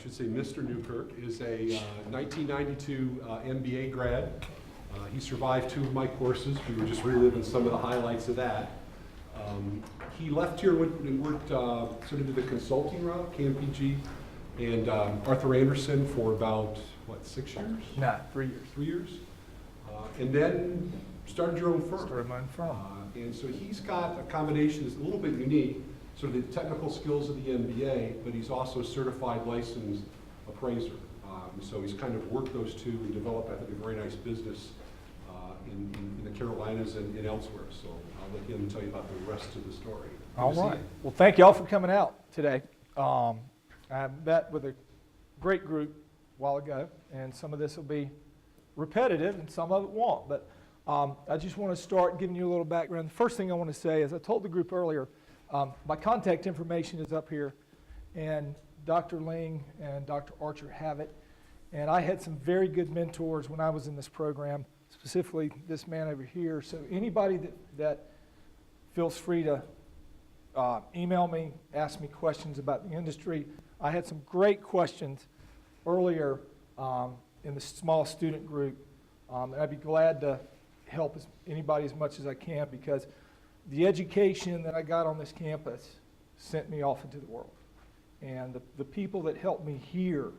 should say Mr. Newkirk, is a 1992 MBA grad. He survived 2 of my courses. We were just reliving some of the highlights of that. He left here and worked sort of the consulting route, KMPG, and Arthur Andersen for about, what, 6 years? No, 3 years. 3 years? And then started your own firm. Started my own firm. And so he's got a combination that's a little bit unique, sort of the technical skills of the MBA, but he's also a certified licensed appraiser. So he's kind of worked those two and developed, I think, a very nice business in the Carolinas and elsewhere. So I'll let him tell you about the rest of the story. All right. Well, thank you all for coming out today. I met with a great group a while ago, and some of this will be repetitive and some of it won't. But I just want to start giving you a little background. The first thing I want to say is I told the group earlier, my contact information is up here, and Dr. Ling and Dr. Archer have it. And I had some very good mentors when I was in this program, specifically this man over here. So anybody that feels free to email me, ask me questions about the industry. I had some great questions earlier in the small student group, and I'd be glad to help anybody as much as I can, because the education that I got on this campus sent me off into the world. And the people that helped me here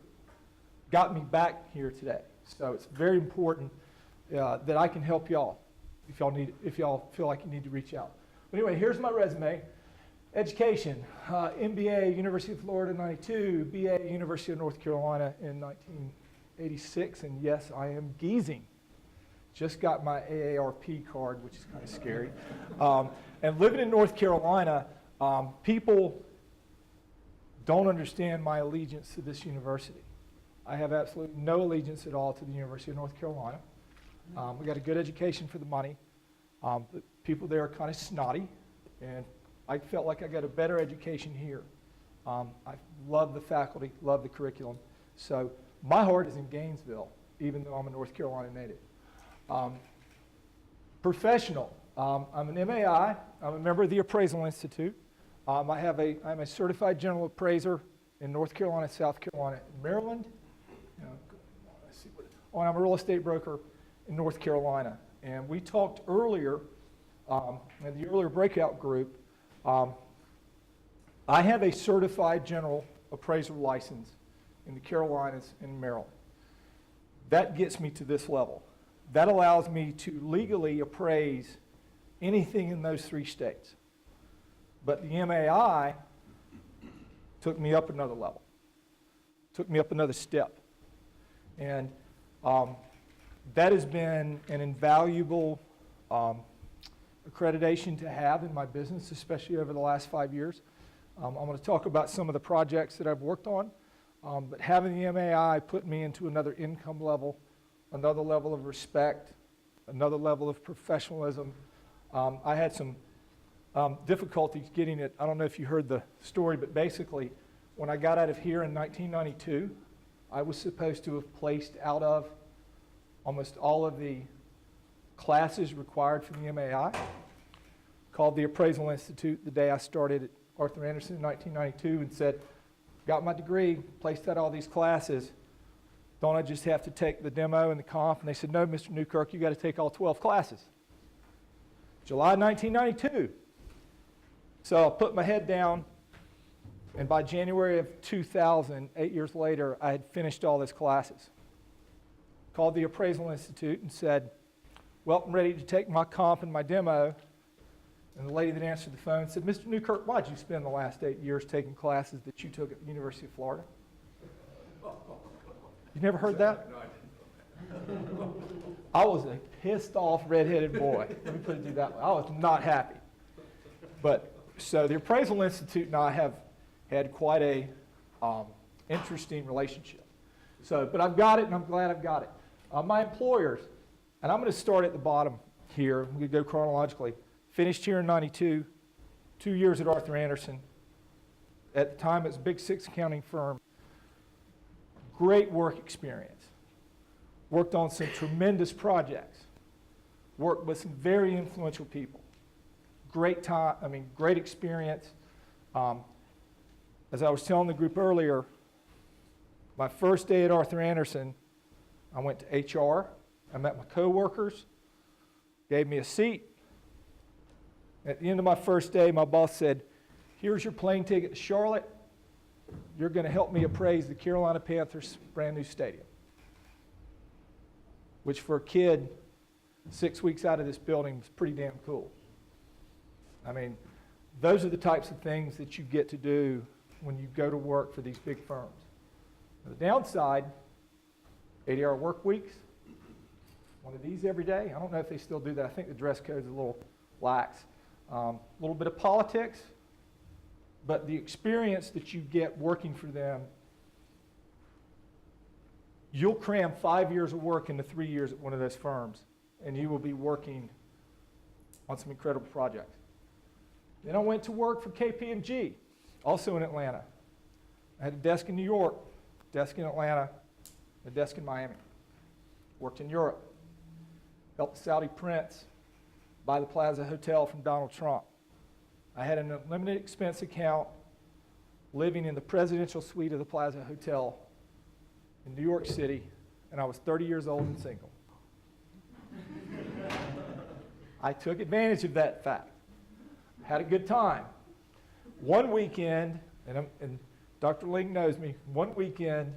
got me back here today. So it's very important that I can help y'all if y'all feel like you need to reach out. But anyway, here's my resume. Education, MBA, University of Florida, 92, BA, University of North Carolina in 1986, and yes, I am geezing. Just got my AARP card, which is kind of scary. And living in North Carolina, people don't understand my allegiance to this university. I have absolutely no allegiance at all to the University of North Carolina. We got a good education for the money. The people there are kind of snotty, and I felt like I got a better education here. I love the faculty, love the curriculum. So my heart is in Gainesville, even though I'm a North Carolina native. Professional. I'm an MAI. I'm a member of the Appraisal Institute. I'm a certified general appraiser in North Carolina, South Carolina, and Maryland. I'm a real estate broker in North Carolina. And we talked earlier, in the earlier breakout group, I have a certified general appraiser license in the Carolinas and Maryland. That gets me to this level. That allows me to legally appraise anything in those 3 states. But the MAI took me up another level, took me up another step. And that has been an invaluable accreditation to have in my business, especially over the last 5 years. I'm going to talk about some of the projects that I've worked on, but having the MAI put me into another income level, another level of respect, another level of professionalism. I had some difficulties getting it. I don't know if you heard the story, but basically, when I got out of here in 1992, I was supposed to have placed out of almost all of the classes required for the MAI. Called the Appraisal Institute the day I started at Arthur Andersen in 1992 and said, got my degree, placed out all these classes. Don't I just have to take the demo and the comp? And they said, no, Mr. Newkirk, you got to take all 12 classes. July 1992. So I put my head down, and by January of 2000, 8 years later, I had finished all those classes. Called the Appraisal Institute and said, well, I'm ready to take my comp and my demo. And the lady that answered the phone said, Mr. Newkirk, why'd you spend the last 8 years taking classes that you took at the University of Florida? You never heard that? No, I didn't. I was a pissed off redheaded boy. Let me put it that way. I was not happy. But so the Appraisal Institute and I have had quite a interesting relationship. So, but I've got it, and I'm glad I've got it. My employers, and I'm going to start at the bottom here. I'm going to go chronologically. Finished here in 92, 2 years at Arthur Andersen. At the time, it was a Big Six accounting firm. Great work experience. Worked on some tremendous projects. Worked with some very influential people. Great time, great experience. As I was telling the group earlier, My first day at Arthur Anderson, I went to HR. I met my coworkers, gave me a seat. At the end of my first day, my boss said, here's your plane ticket to Charlotte. You're going to help me appraise the Carolina Panthers' brand new stadium. Which for a kid 6 weeks out of this building was pretty damn cool. I mean, those are the types of things that you get to do when you go to work for these big firms. The downside, 80-hour work weeks, one of these every day. I don't know if they still do that. I think the dress code is a little lax. A little bit of politics, but the experience that you get working for them, you'll cram 5 years of work into 3 years at one of those firms, and you will be working on some incredible projects. Then I went to work for KPMG, also in Atlanta. I had a desk in New York, desk in Atlanta, a desk in Miami. Worked in Europe. Helped the Saudi prince buy the Plaza Hotel from Donald Trump. I had an unlimited expense account living in the presidential suite of the Plaza Hotel in New York City, and I was 30 years old and single. I took advantage of that fact. Had a good time. One weekend, and Dr. Ling knows me, one weekend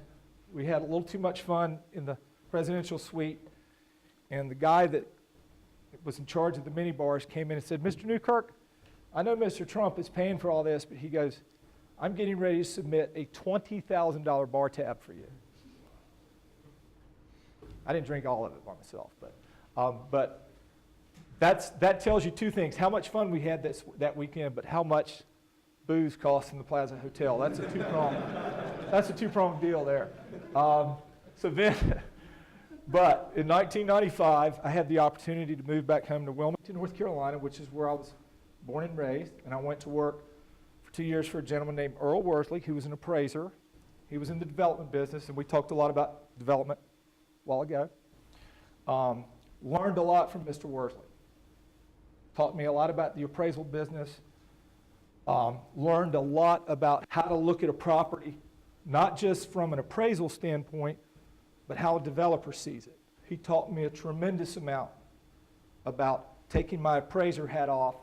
we had a little too much fun in the presidential suite, and the guy that was in charge of the mini bars came in and said, Mr. Newkirk, I know Mr. Trump is paying for all this, but he goes, I'm getting ready to submit a $20,000 bar tab for you. I didn't drink all of it by myself, but that tells you two things: how much fun we had that weekend, but how much booze costs in the Plaza Hotel. That's a two-pronged deal there. But in 1995, I had the opportunity to move back home to Wilmington, North Carolina, which is where I was born and raised, and I went to work for 2 years for a gentleman named Earl Worsley, who was an appraiser. He was in the development business, and we talked a lot about development a while ago. Learned a lot from Mr. Worsley. Taught me a lot about the appraisal business. Learned a lot about how to look at a property, not just from an appraisal standpoint, but how a developer sees it. He taught me a tremendous amount about taking my appraiser hat off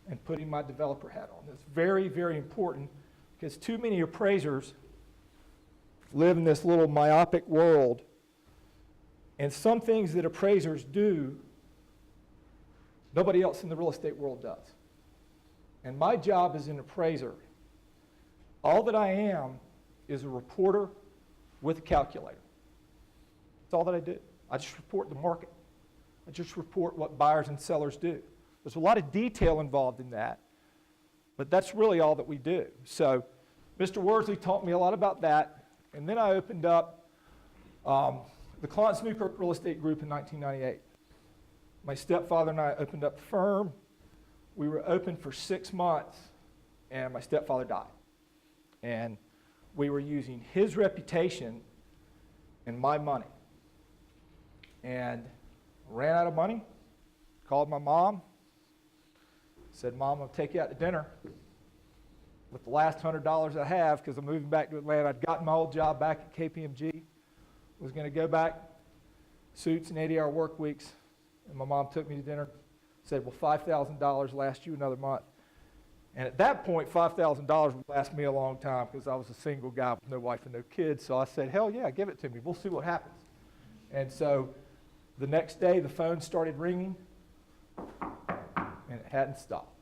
and putting my developer hat on. It's very, very important, because too many appraisers live in this little myopic world, and some things that appraisers do, nobody else in the real estate world does. And my job as an appraiser, all that I am is a reporter with a calculator. That's all that I do. I just report the market. I just report what buyers and sellers do. There's a lot of detail involved in that, but that's really all that we do. So Mr. Worsley taught me a lot about that, and then I opened up the Clients Newkirk Real Estate Group in 1998. My stepfather and I opened up the firm. We were open for 6 months, and my stepfather died. And we were using his reputation and my money. And ran out of money, called my mom, said, Mom, I'll take you out to dinner with the last $100 I have, because I'm moving back to Atlanta. I'd gotten my old job back at KPMG, was going to go back, suits and 80-hour work weeks. And my mom took me to dinner, said, well, $5,000 lasts you another month. And at that point, $5,000 would last me a long time, because I was a single guy with no wife and no kids. So I said, hell yeah, give it to me. We'll see what happens. And so the next day, the phone started ringing, and it hadn't stopped.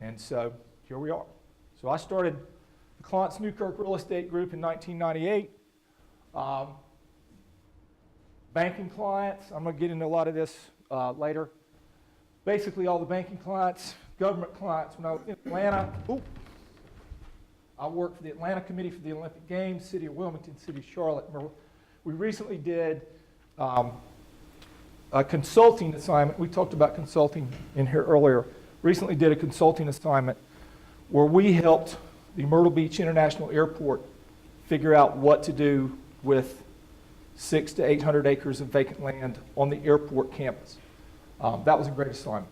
And so here we are. So I started the Clients Newkirk Real Estate Group in 1998. Banking clients, I'm going to get into a lot of this later. Basically, all the banking clients, government clients. When I was in Atlanta, I worked for the Atlanta Committee for the Olympic Games, City of Wilmington, City of Charlotte. We recently did a consulting assignment. We talked about consulting in here earlier. Recently did a consulting assignment where we helped the Myrtle Beach International Airport figure out what to do with 600 to 800 acres of vacant land on the airport campus. That was a great assignment.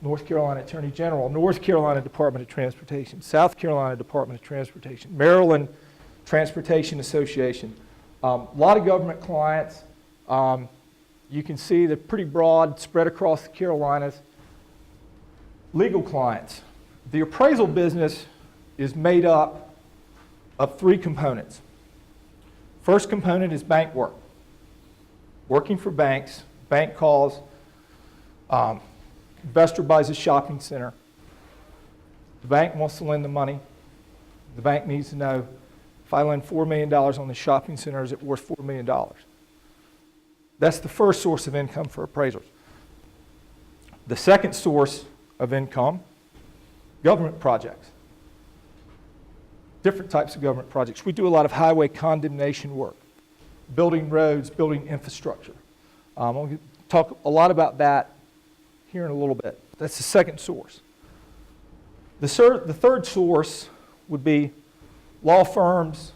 North Carolina Attorney General, North Carolina Department of Transportation, South Carolina Department of Transportation, Maryland Transportation Association. A lot of government clients. You can see they're pretty broad, spread across the Carolinas. Legal clients. The appraisal business is made up of three components. First component is bank work. Working for banks. Bank calls. Investor buys a shopping center. The bank wants to lend the money. The bank needs to know, if I lend $4 million on the shopping center, is it worth $4 million? That's the first source of income for appraisers. The second source of income, government projects. Different types of government projects. We do a lot of highway condemnation work, building roads, building infrastructure. I'm going to talk a lot about that here in a little bit. That's the second source. The third source would be law firms,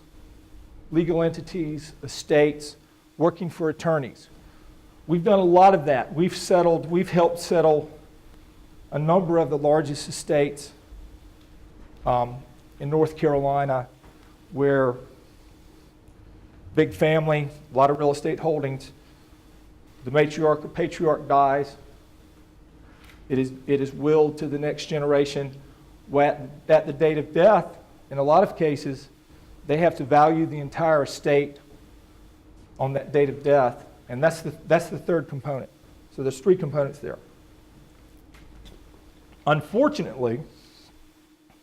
legal entities, estates, working for attorneys. We've done a lot of that. We've helped settle a number of the largest estates in North Carolina, where big family, a lot of real estate holdings, the matriarch or patriarch dies. It is willed to the next generation. At the date of death, in a lot of cases, they have to value the entire estate on that date of death, and that's the third component. So there's three components there. Unfortunately,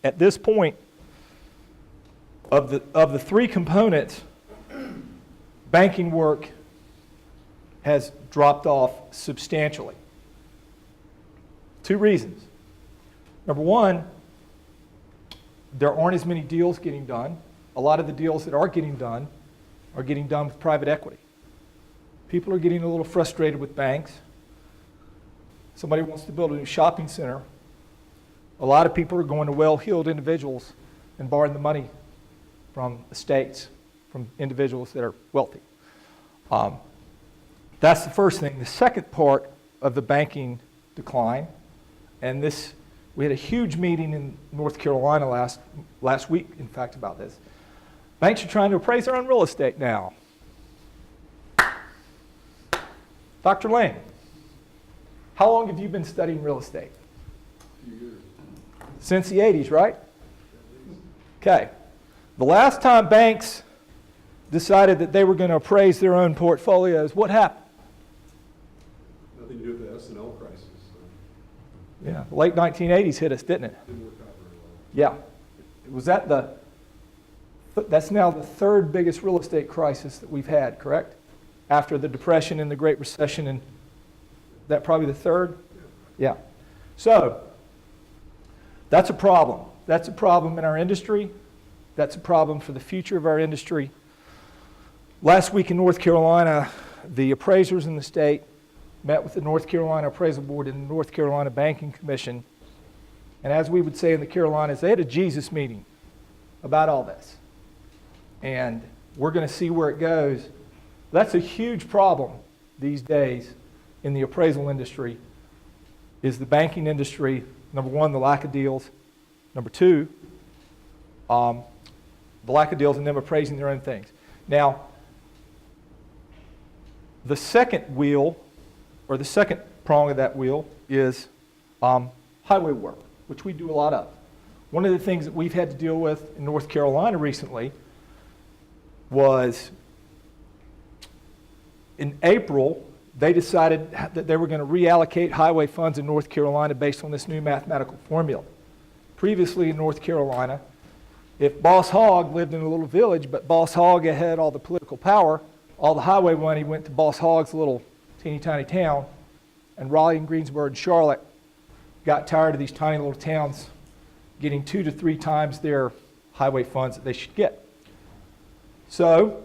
at this point, of the three components, banking work has dropped off substantially. Two reasons. Number one, there aren't as many deals getting done. A lot of the deals that are getting done with private equity. People are getting a little frustrated with banks. Somebody wants to build a new shopping center. A lot of people are going to well-heeled individuals and borrowing the money from estates, from individuals that are wealthy. That's the first thing. The second part of the banking decline, and we had a huge meeting in North Carolina last week, in fact, about this. Banks are trying to appraise their own real estate now. Dr. Lane, how long have you been studying real estate? A few years. Since the 80s, right? Okay. The last time banks decided that they were going to appraise their own portfolios, what happened? Nothing to do with the S&L crisis. So Yeah, the late 1980s hit us, didn't it? didn't work out very well. Yeah. Was that that's now the third biggest real estate crisis that we've had, correct? After the Depression and the Great Recession, and that probably the third? Yeah. So, that's a problem. That's a problem in our industry. That's a problem for the future of our industry. Last week in North Carolina, the appraisers in the state met with the North Carolina Appraisal Board and the North Carolina Banking Commission. And as we would say in the Carolinas, they had a Jesus meeting about all this. And we're going to see where it goes. That's a huge problem these days in the appraisal industry, is the banking industry. Number one, the lack of deals. Number two, the lack of deals and them appraising their own things. Now, the second wheel, or the second prong of that wheel, is highway work, which we do a lot of. One of the things that we've had to deal with in North Carolina recently was in April, they decided that they were going to reallocate highway funds in North Carolina based on this new mathematical formula. Previously in North Carolina, if Boss Hogg lived in a little village, but Boss Hogg had all the political power, all the highway money went to Boss Hogg's little teeny tiny town, and Raleigh and Greensboro and Charlotte got tired of these tiny little towns getting 2 to 3 times their highway funds that they should get. So,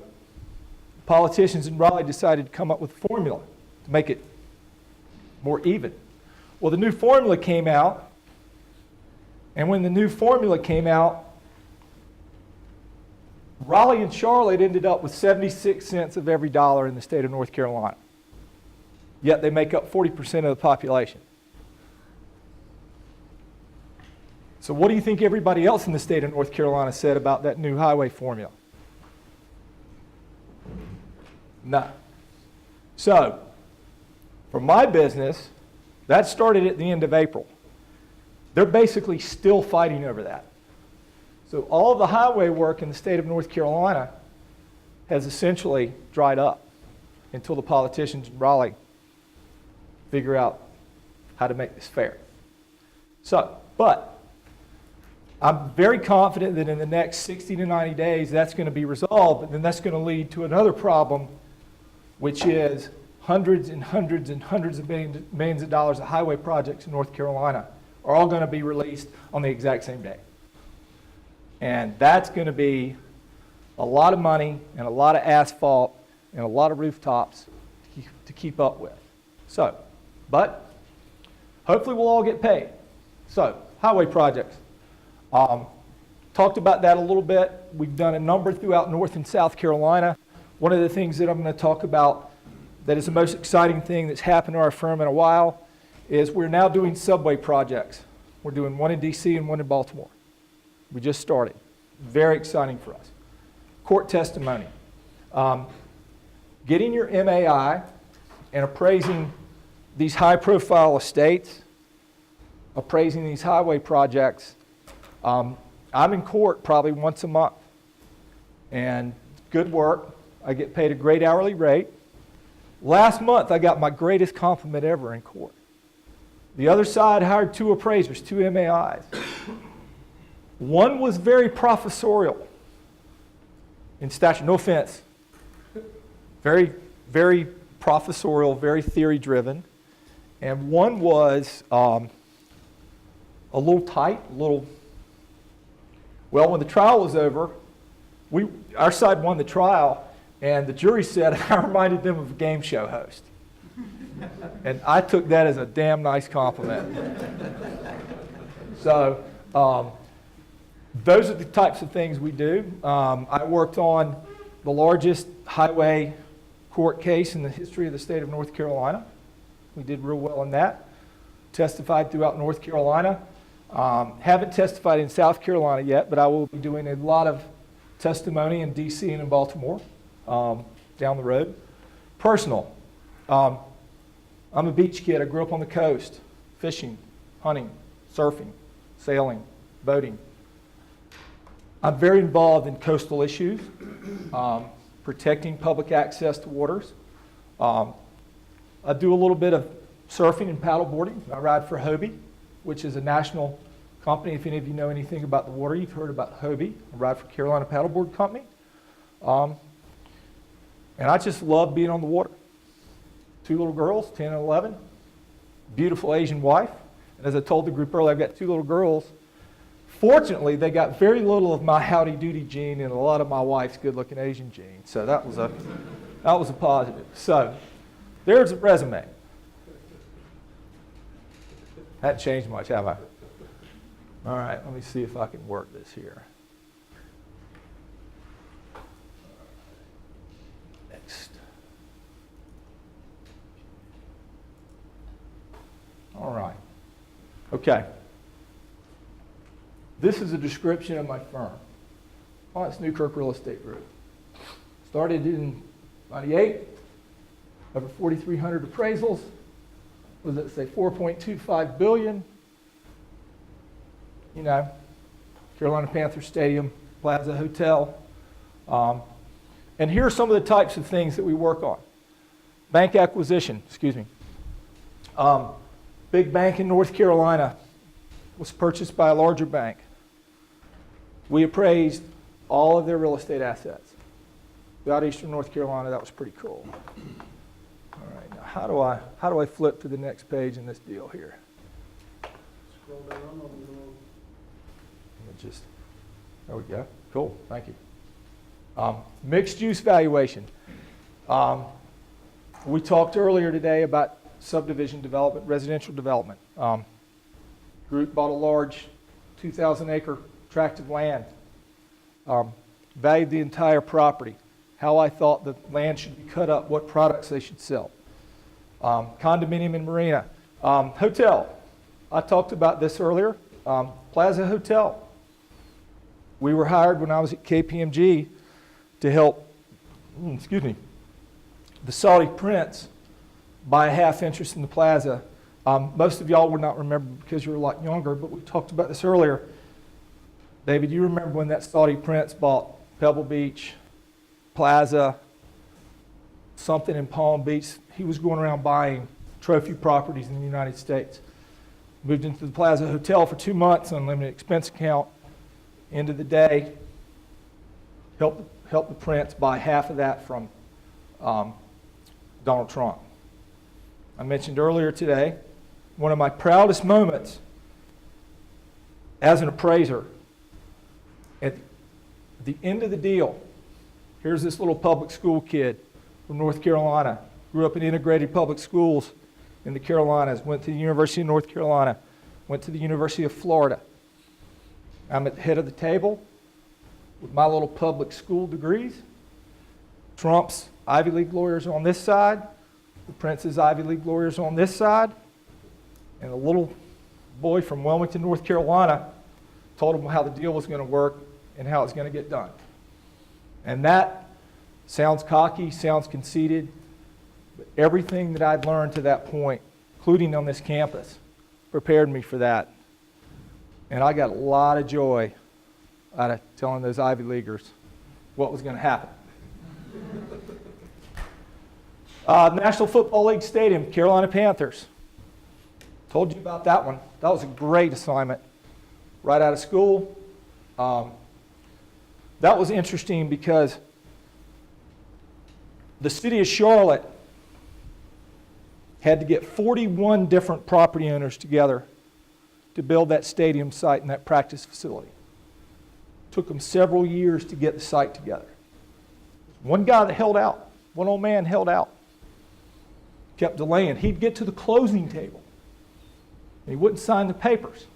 politicians in Raleigh decided to come up with a formula to make it more even. Well, the new formula came out, and when the new formula came out, Raleigh and Charlotte ended up with 76 cents of every dollar in the state of North Carolina. Yet they make up 40% of the population. So what do you think everybody else in the state of North Carolina said about that new highway formula? No. So, for my business, that started at the end of April. They're basically still fighting over that. So all of the highway work in the state of North Carolina has essentially dried up until the politicians in Raleigh figure out how to make this fair. So, but I'm very confident that in the next 60 to 90 days that's going to be resolved, but then that's going to lead to another problem, which is hundreds and hundreds and hundreds of millions of dollars of highway projects in North Carolina are all going to be released on the exact same day. And that's going to be a lot of money and a lot of asphalt and a lot of rooftops to keep up with. So, but hopefully we'll all get paid. So, highway projects. Talked about that a little bit. We've done a number throughout North and South Carolina. One of the things that I'm going to talk about that is the most exciting thing that's happened to our firm in a while is we're now doing subway projects. We're doing one in DC and one in Baltimore. We just started. Very exciting for us. Court testimony. Getting your MAI and appraising these high-profile estates, appraising these highway projects. I'm in court probably once a month. And good work. I get paid a great hourly rate. Last month, I got my greatest compliment ever in court. The other side hired 2 appraisers, 2 MAIs. One was very professorial in stature, no offense. Very, very professorial, very theory-driven. And one was a little tight, well, when the trial was over, our side won the trial, and the jury said I reminded them of a game show host. And I took that as a damn nice compliment. So those are the types of things we do. I worked on the largest highway court case in the history of the state of North Carolina. We did real well in that. Testified throughout North Carolina. Haven't testified in South Carolina yet, but I will be doing a lot of testimony in DC and in Baltimore down the road. Personal. I'm a beach kid. I grew up on the coast, fishing, hunting, surfing, sailing, boating. I'm very involved in coastal issues, protecting public access to waters. I do a little bit of surfing and paddleboarding. I ride for Hobie, which is a national company. If any of you know anything about the water, you've heard about Hobie. I ride for Carolina Paddleboard Company. And I just love being on the water. 2 little girls, 10 and 11. Beautiful Asian wife. And as I told the group earlier, I've got 2 little girls. Fortunately, they got very little of my howdy-doody gene and a lot of my wife's good-looking Asian gene. So that was a positive. So there's a resume. Hadn't changed much, have I? All right, let me see if I can work this here. Next. All right. Okay. This is a description of my firm. Oh, it's Newkirk Real Estate Group. Started in 98, over 4,300 appraisals. Was it, say, 4.25 billion? You know, Carolina Panther Stadium, Plaza Hotel. And here are some of the types of things that we work on. Bank acquisition, big bank in North Carolina was purchased by a larger bank. We appraised all of their real estate assets. Throughout eastern North Carolina, that was pretty cool. All right, now how do I flip to the next page in this deal here? Scroll down on the little. There we go. Cool, thank you. Mixed use valuation. We talked earlier today about subdivision development, residential development. Group bought a large 2,000 acre tract of land, valued the entire property, how I thought the land should be cut up, what products they should sell. Condominium and marina. Hotel. I talked about this earlier. Plaza Hotel. We were hired when I was at KPMG to help, the Saudi prince buy a half interest in the plaza. Most of y'all would not remember because you're a lot younger, but we talked about this earlier. David, you remember when that Saudi prince bought Pebble Beach, Plaza, something in Palm Beach? He was going around buying trophy properties in the United States. Moved into the Plaza Hotel for 2 months, unlimited expense account. End of the day, helped the prince buy half of that from Donald Trump. I mentioned earlier today, one of my proudest moments as an appraiser, at the end of the deal, here's this little public school kid from North Carolina, grew up in integrated public schools in the Carolinas, went to the University of North Carolina, went to the University of Florida. I'm at the head of the table with my little public school degrees. Trump's Ivy League lawyers on this side, the Prince's Ivy League lawyers on this side, and the little boy from Wilmington, North Carolina, told him how the deal was going to work and how it's going to get done. And that sounds cocky, sounds conceited, but everything that I'd learned to that point, including on this campus, prepared me for that. And I got a lot of joy out of telling those Ivy Leaguers what was going to happen. National Football League Stadium, Carolina Panthers. Told you about that one. That was a great assignment right out of school. That was interesting because the city of Charlotte had to get 41 different property owners together to build that stadium site and that practice facility. Took them several years to get the site together. One guy that held out, one old man held out, kept delaying. He'd get to the closing table, and he wouldn't sign the papers.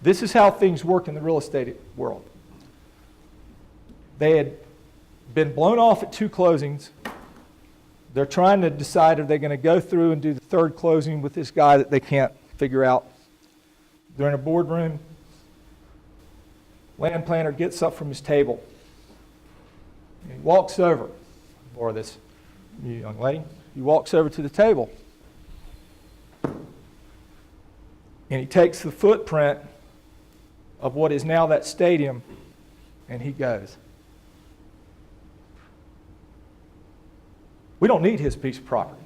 This is how things work in the real estate world. They had been blown off at 2 closings. They're trying to decide if they're going to go through and do the 3rd closing with this guy that they can't figure out. They're in a boardroom. Land planner gets up from his table. And he walks over, or this young lady, he walks over to the table. And he takes the footprint of what is now that stadium, and he goes, "We don't need his piece of property."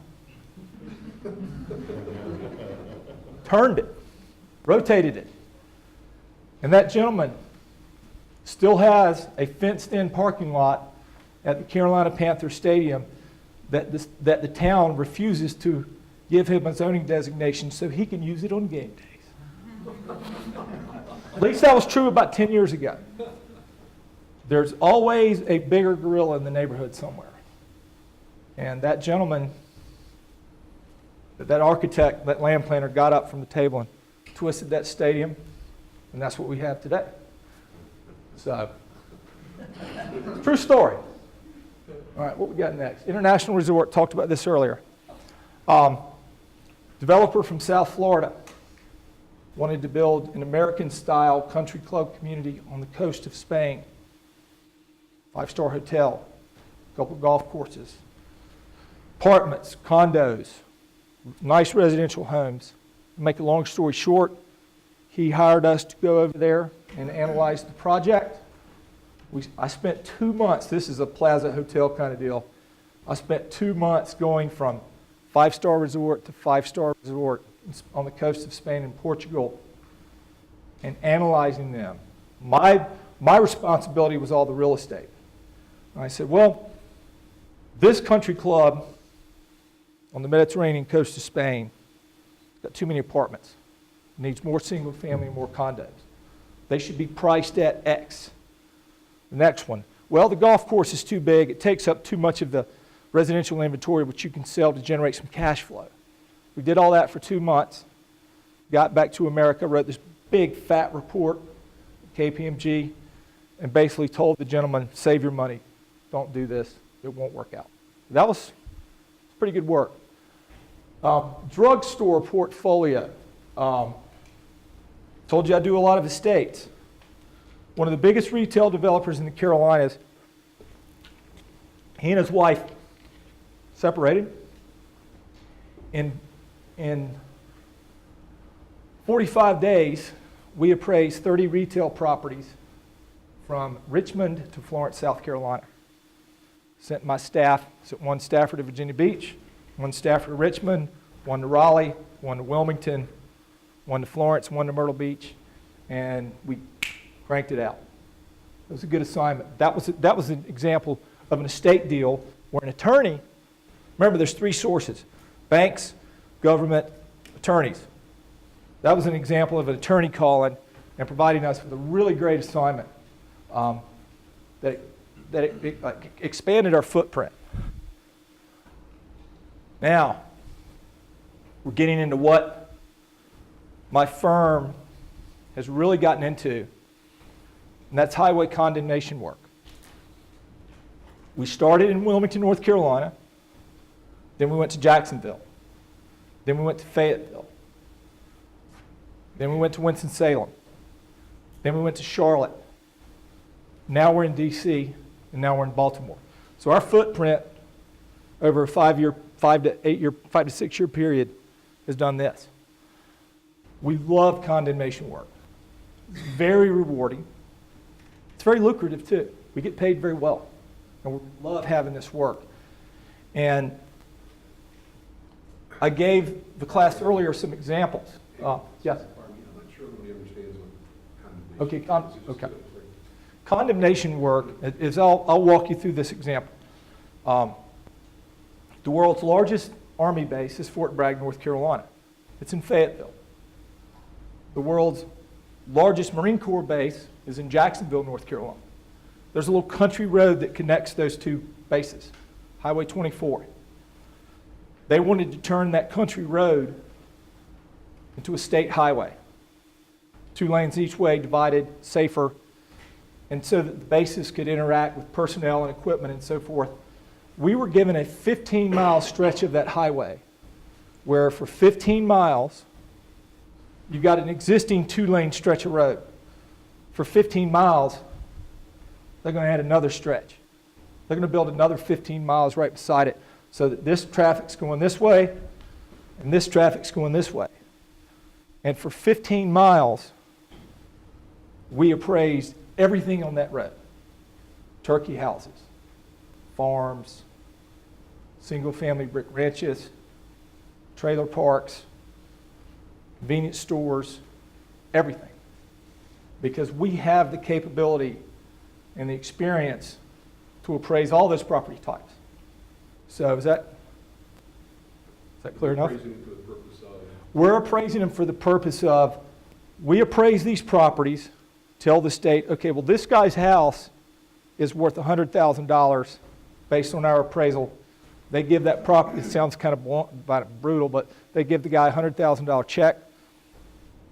Turned it, rotated it. And that gentleman still has a fenced-in parking lot at the Carolina Panther Stadium that the town refuses to give him a zoning designation so he can use it on game days. At least that was true about 10 years ago. There's always a bigger gorilla in the neighborhood somewhere. And that gentleman, that architect, that land planner got up from the table and twisted that stadium, and that's what we have today. So, true story. All right, what we got next? International Resort, talked about this earlier. Developer from South Florida wanted to build an American-style country club community on the coast of Spain. 5-star hotel, a couple golf courses, apartments, condos, nice residential homes. To make a long story short, he hired us to go over there and analyze the project. I spent 2 months, this is a Plaza Hotel kind of deal. I spent 2 months going from 5-star resort to 5-star resort on the coast of Spain and Portugal and analyzing them. My responsibility was all the real estate. And I said, well, this country club on the Mediterranean coast of Spain got too many apartments. Needs more single family and more condos. They should be priced at X. The next one, well, the golf course is too big. It takes up too much of the residential inventory, which you can sell to generate some cash flow. We did all that for 2 months, got back to America, wrote this big fat report, KPMG, and basically told the gentleman, save your money. Don't do this. It won't work out. That was pretty good work. Drugstore portfolio. Told you I do a lot of estates. One of the biggest retail developers in the Carolinas, he and his wife separated. In 45 days, we appraised 30 retail properties from Richmond to Florence, South Carolina. Sent my staff, sent one staffer to Virginia Beach, one staffer to Richmond, one to Raleigh, one to Wilmington, one to Florence, one to Myrtle Beach, and we cranked it out. It was a good assignment. That was an example of an estate deal where an attorney, remember there's three sources, banks, government, attorneys. That was an example of an attorney calling and providing us with a really great assignment that expanded our footprint. Now, we're getting into what my firm has really gotten into, and that's highway condemnation work. We started in Wilmington, North Carolina, then we went to Jacksonville, then we went to Fayetteville, then we went to Winston-Salem, then we went to Charlotte, now we're in D.C., and now we're in Baltimore. So our footprint over a 5 to 6 year period has done this. We love condemnation work. It's very rewarding. It's very lucrative too. We get paid very well, and we love having this work. And I gave the class earlier some examples. Yes? I'm not sure everybody understands what condemnation is. Okay. Condemnation work is, I'll walk you through this example. The world's largest Army base is Fort Bragg, North Carolina. It's in Fayetteville. The world's largest Marine Corps base is in Jacksonville, North Carolina. There's a little country road that connects those two bases, Highway 24. They wanted to turn that country road into a state highway. 2 lanes each way, divided, safer, and so that the bases could interact with personnel and equipment and so forth. We were given a 15-mile stretch of that highway where for 15 miles, you've got an existing 2-lane stretch of road. For 15 miles, they're going to add another stretch. They're going to build another 15 miles right beside it so that this traffic's going this way and this traffic's going this way. And for 15 miles, we appraised everything on that road. Turkey houses, farms, single-family brick ranches, trailer parks, convenience stores, everything. Because we have the capability and the experience to appraise all those property types. So is that clear enough? We're appraising them for the purpose of, we appraise these properties, tell the state, okay, well, this guy's house is worth $100,000 based on our appraisal. They give that property, it sounds kind of blunt, brutal, but they give the guy a $100,000 check.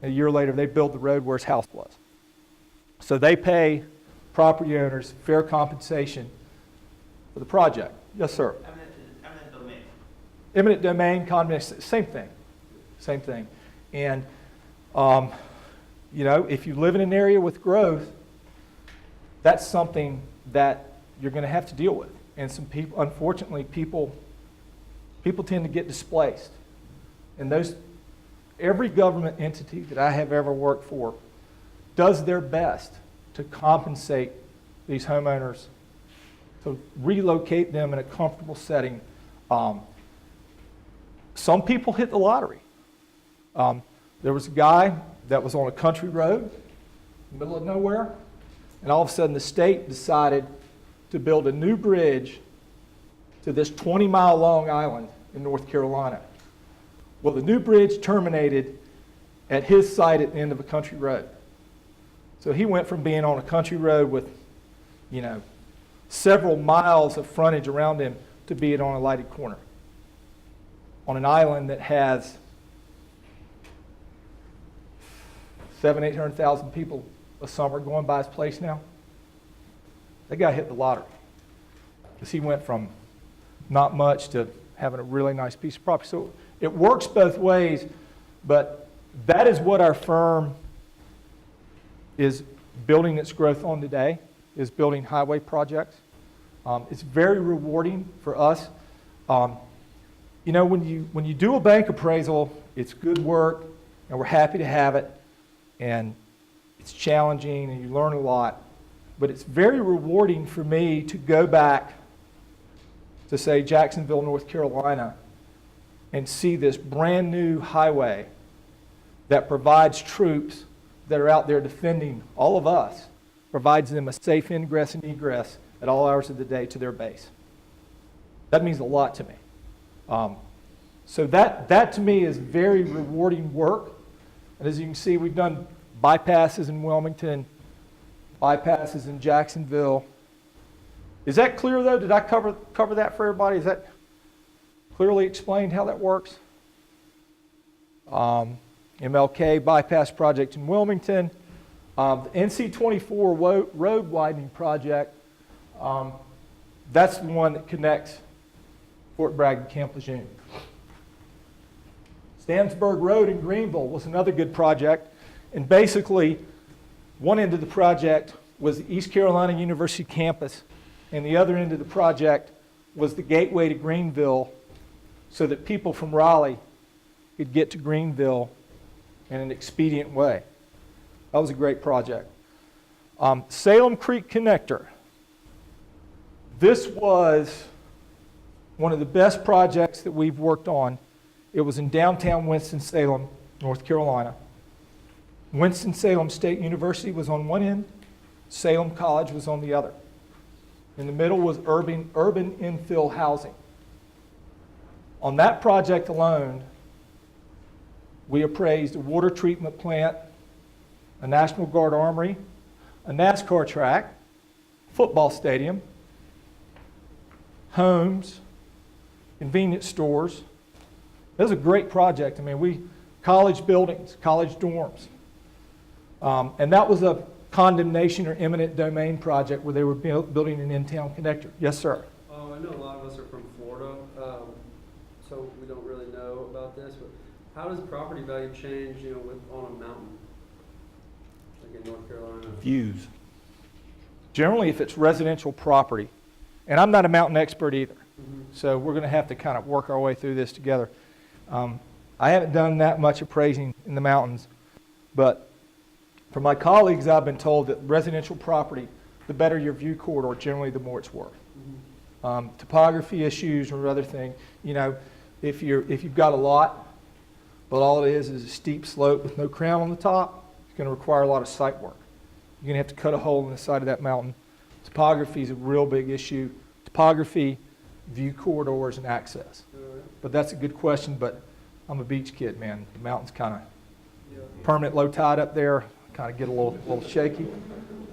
A year later, they build the road where his house was. So they pay property owners fair compensation for the project. Yes, sir. Eminent domain. Eminent domain, condemnation, same thing. Same thing. And, if you live in an area with growth, that's something that you're going to have to deal with. And some people, unfortunately, people tend to get displaced. And every government entity that I have ever worked for does their best to compensate these homeowners, to relocate them in a comfortable setting. Some people hit the lottery. There was a guy that was on a country road in the middle of nowhere, and all of a sudden the state decided to build a new bridge to this 20-mile long island in North Carolina. Well, the new bridge terminated at his site at the end of a country road. So he went from being on a country road with, several miles of frontage around him to being on a lighted corner on an island that has 700,000-800,000 people a summer going by his place now. That guy hit the lottery because he went from not much to having a really nice piece of property. So it works both ways, but that is what our firm is building its growth on today, is building highway projects. It's very rewarding for us. You know, when you do a bank appraisal, it's good work, and we're happy to have it, and it's challenging, and you learn a lot. But it's very rewarding for me to go back to, say, Jacksonville, North Carolina, and see this brand new highway that provides troops that are out there defending all of us, provides them a safe ingress and egress at all hours of the day to their base. That means a lot to me. So that to me is very rewarding work. And as you can see, we've done bypasses in Wilmington, bypasses in Jacksonville. Is that clear, though? Did I cover that for everybody? Is that clearly explained how that works? MLK bypass project in Wilmington. The NC-24 road widening project, that's the one that connects Fort Bragg and Camp Lejeune. Stansburg Road in Greenville was another good project. And basically, one end of the project was the East Carolina University campus, and the other end of the project was the gateway to Greenville so that people from Raleigh could get to Greenville in an expedient way. That was a great project. Salem Creek Connector. This was one of the best projects that we've worked on. It was in downtown Winston-Salem, North Carolina. Winston-Salem State University was on one end, Salem College was on the other. In the middle was urban infill housing. On that project alone, we appraised a water treatment plant, a National Guard armory, a NASCAR track, football stadium, homes, convenience stores. It was a great project. I mean, college buildings, college dorms. And that was a condemnation or eminent domain project where they were building an in-town connector. Yes, sir. I know a lot of us are from Florida, so we don't really know about this, but how does property value change, on a mountain, like in North Carolina? Views. Generally, if it's residential property, and I'm not a mountain expert either, so we're going to have to kind of work our way through this together. I haven't done that much appraising in the mountains, but from my colleagues, I've been told that residential property, the better your view corridor, generally the more it's worth. Topography issues or other thing, if you've got a lot, but all it is a steep slope with no crown on the top, it's going to require a lot of site work. You're going to have to cut a hole in the side of that mountain. Topography is a real big issue. Topography, view corridors, and access. But that's a good question, but I'm a beach kid, man. The mountain's kind of permanent low tide up there, kind of get a little shaky.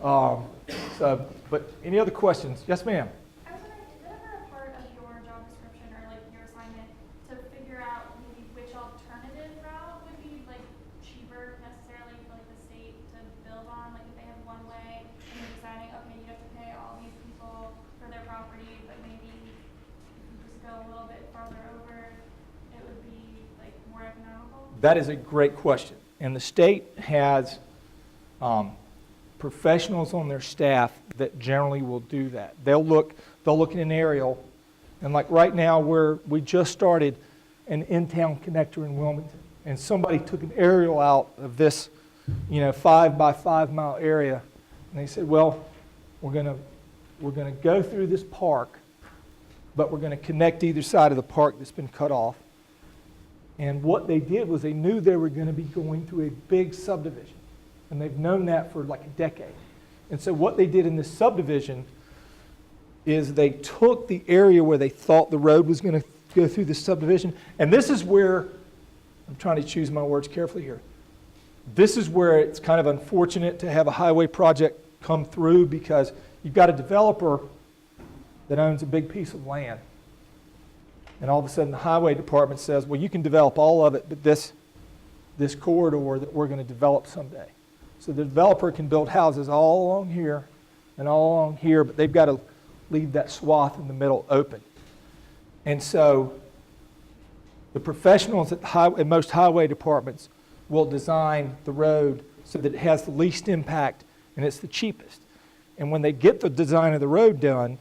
But any other questions? Yes, ma'am. I was wondering, is it ever a part of your job description or like your assignment to figure out maybe which alternative route would be like cheaper necessarily for like the state to build on? Like if they have one way and you're deciding, okay, you have to pay all these people for their property, but maybe if you just go a little bit farther over, it would be like more economical? That is a great question. And the state has professionals on their staff that generally will do that. They'll look at an aerial, and like right now we just started an in-town connector in Wilmington, and somebody took an aerial out of this 5 by 5 mile area, and they said, well, we're gonna go through this park, but we're going to connect either side of the park that's been cut off. And what they did was they knew they were going to be going through a big subdivision. And they've known that for like a decade. And so what they did in this subdivision is they took the area where they thought the road was going to go through the subdivision. And this is where, I'm trying to choose my words carefully here. This is where it's kind of unfortunate to have a highway project come through because you've got a developer that owns a big piece of land. And all of a sudden the highway department says, well, you can develop all of it, but this corridor that we're going to develop someday. So the developer can build houses all along here and all along here, but they've got to leave that swath in the middle open. And so the professionals at most highway departments will design the road so that it has the least impact and it's the cheapest. And when they get the design of the road done,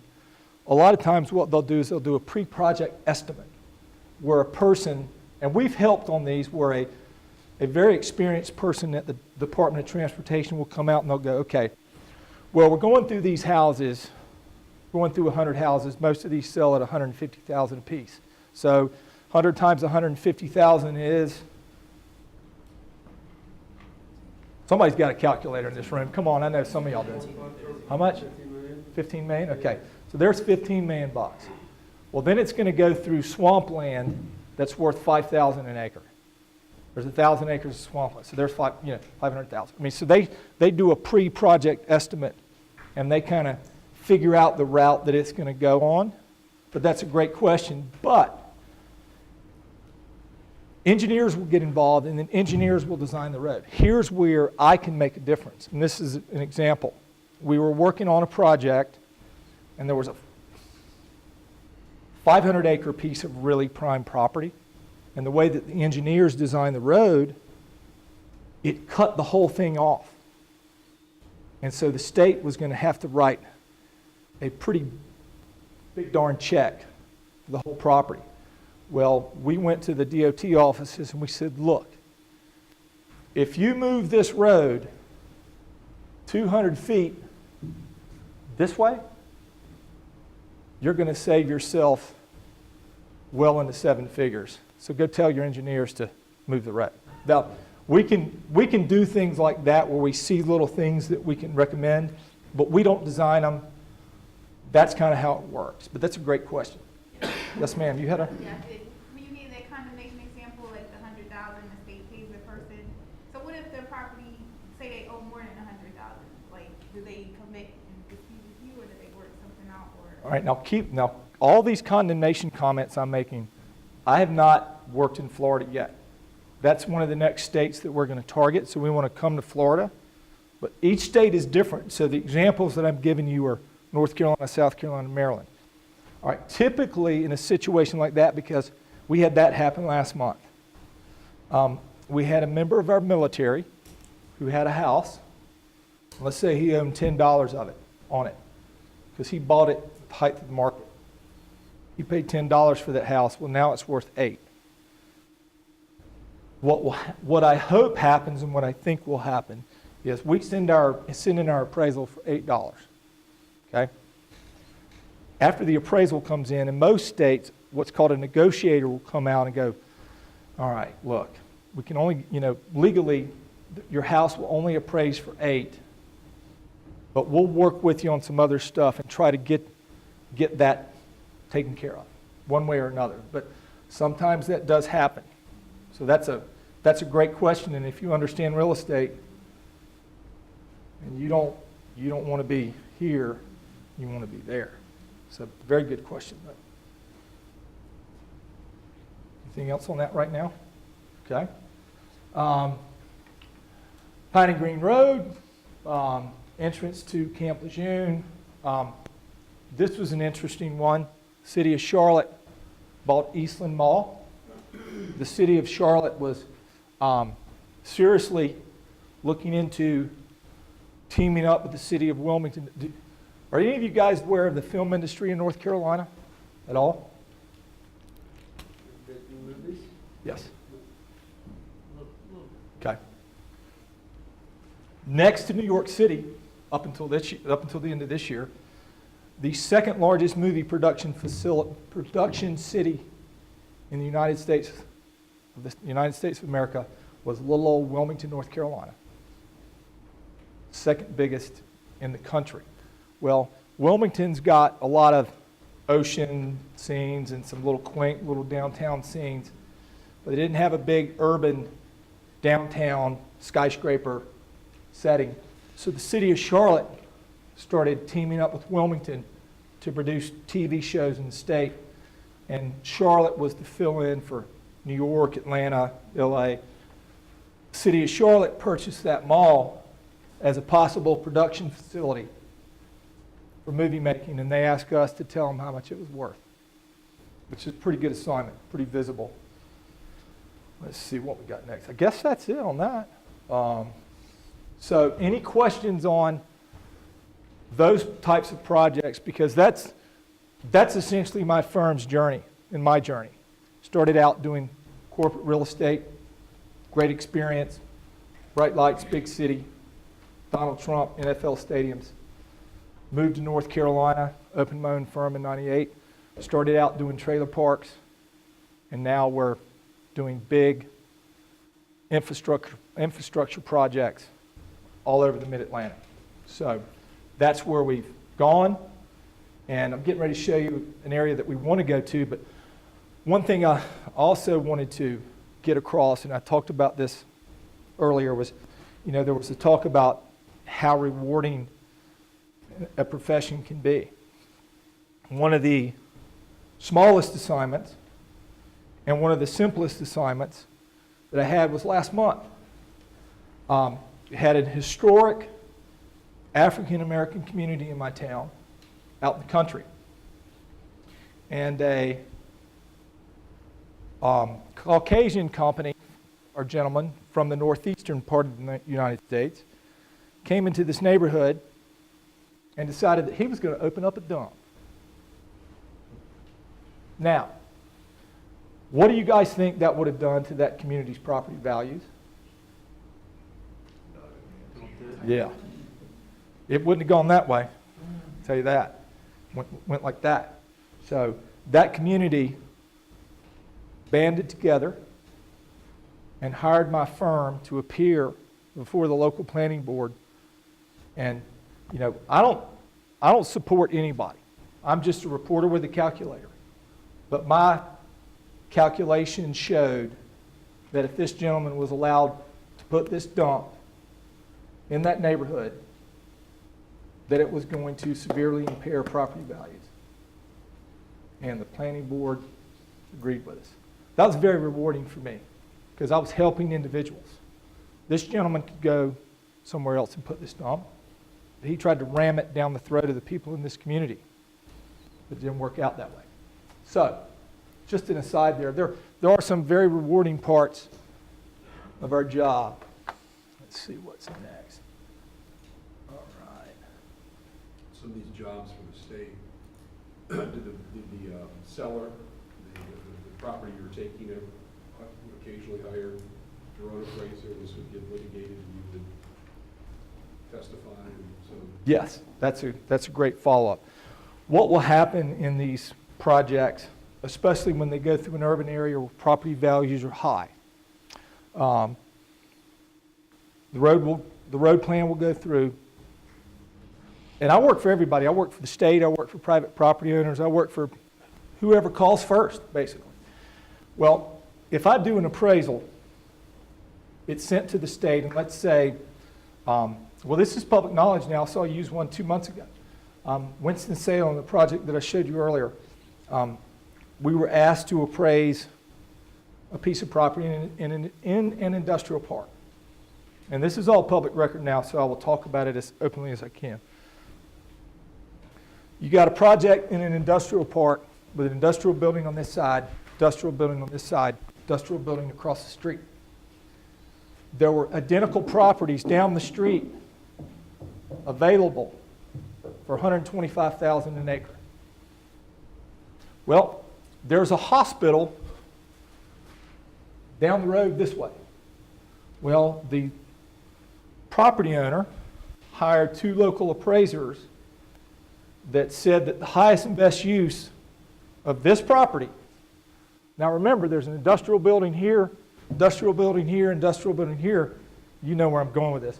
a lot of times what they'll do is they'll do a pre-project estimate where a person, and we've helped on these, where a very experienced person at the Department of Transportation will come out and they'll go, okay, well, we're going through these houses, going through 100 houses. Most of these sell at $150,000 a piece. So 100 times 150,000 is, somebody's got a calculator in this room. Come on, I know some of y'all do. How much? 15 million. 15 million? Okay. So there's 15 million bucks. Well, then it's going to go through swampland that's worth 5,000 an acre. There's 1,000 acres of swampland. So there's 500,000. I mean, so they do a pre-project estimate and they kind of figure out the route that it's going to go on. But that's a great question. But engineers will get involved, and then engineers will design the road. Here's where I can make a difference, and this is an example. We were working on a project, and there was a 500-acre piece of really prime property, and the way that the engineers designed the road, it cut the whole thing off. And so the state was going to have to write a pretty big darn check for the whole property. Well, we went to the DOT offices and we said, look, if you move this road 200 feet this way, you're going to save yourself well into 7 figures. So go tell your engineers to move the road. Now, we can do things like that where we see little things that we can recommend, but we don't design them. That's kind of how it works. But that's a great question. Yes, ma'am. You had a... Yeah, you mean they kind of make an example like the 100,000 the state pays the person. So what if the property, say they owe more than 100,000? Like, do they come back and dispute with you, or do they work something out? Or All right, now all these condemnation comments I'm making, I have not worked in Florida yet. That's one of the next states that we're going to target, so we want to come to Florida. But each state is different, so the examples that I'm giving you are North Carolina, South Carolina, and Maryland. All right, typically in a situation like that, because we had that happen last month, we had a member of our military who had a house. Let's say he owned $10 of it on it, because he bought it at the height of the market. He paid $10 for that house. Well, now it's worth $8. What I hope happens and what I think will happen is we send in our appraisal for $8. Okay? After the appraisal comes in most states, what's called a negotiator will come out and go, all right, look, we can only, legally, your house will only appraise for $8, but we'll work with you on some other stuff and try to get that taken care of, one way or another. But sometimes that does happen. So that's a great question, and if you understand real estate, and you don't want to be here, you want to be there. So very good question. Anything else on that right now? Okay. Pine and Green Road, entrance to Camp Lejeune. This was an interesting one. City of Charlotte bought Eastland Mall. The city of Charlotte was seriously looking into teaming up with the city of Wilmington. Are any of you guys aware of the film industry in North Carolina at all? Movies? Yes. Okay. Next to New York City, up until the end of this year, the second largest movie production city in the United States of America was little old Wilmington, North Carolina. Second biggest in the country. Well, Wilmington's got a lot of ocean scenes and some little quaint little downtown scenes, but they didn't have a big urban downtown skyscraper setting. So the city of Charlotte started teaming up with Wilmington to produce TV shows in the state, and Charlotte was to fill in for New York, Atlanta, LA. The city of Charlotte purchased that mall as a possible production facility for movie making, and they asked us to tell them how much it was worth, which is a pretty good assignment, pretty visible. Let's see what we got next. I guess that's it on that. So any questions on those types of projects? Because that's that's essentially my firm's journey and my journey. Started out doing corporate real estate, great experience, bright lights, big city, Donald Trump, NFL stadiums. Moved to North Carolina, opened my own firm in '98. Started out doing trailer parks, and now we're doing big infrastructure projects all over the Mid-Atlantic. So that's where we've gone, and I'm getting ready to show you an area that we want to go to, but one thing I also wanted to get across, and I talked about this earlier, was, there was a talk about how rewarding a profession can be. One of the smallest assignments and one of the simplest assignments that I had was last month. Had a historic African American community in my town, out in the country, and a Caucasian company or gentleman from the northeastern part of the United States came into this neighborhood and decided that he was going to open up a dump. Now, what do you guys think that would have done to that community's property values? Yeah. It wouldn't have gone that way, I'll tell you that. Went like that. So that community banded together and hired my firm to appear before the local planning board. And, I don't support anybody. I'm just a reporter with a calculator. But my calculation showed that if this gentleman was allowed to put this dump in that neighborhood, that it was going to severely impair property values. And the planning board agreed with us. That was very rewarding for me because I was helping individuals. This gentleman could go somewhere else and put this dump. He tried to ram it down the throat of the people in this community. It didn't work out that way. So, just an aside there. There are some very rewarding parts of our job. Let's see what's next. All right. Some of these jobs for the state, did the seller, the property you're taking over, would occasionally hire your own appraiser, this would get litigated, and you would testify, and so. Yes, that's a great follow-up. What will happen in these projects, especially when they go through an urban area where property values are high? The road plan will go through, and I work for everybody. I work for the state, I work for private property owners, I work for whoever calls first, basically. Well, if I do an appraisal, it's sent to the state, and let's say, well, this is public knowledge now, so I used one 2 months ago. Winston-Salem, the project that I showed you earlier, we were asked to appraise a piece of property in an industrial park. And this is all public record now, so I will talk about it as openly as I can. You got a project in an industrial park with an industrial building on this side, industrial building on this side, industrial building across the street. There were identical properties down the street available for $125,000 an acre. Well, there's a hospital down the road this way. Well, the property owner hired 2 local appraisers that said that the highest and best use of this property. Now remember, there's an industrial building here, industrial building here, industrial building here. You know where I'm going with this.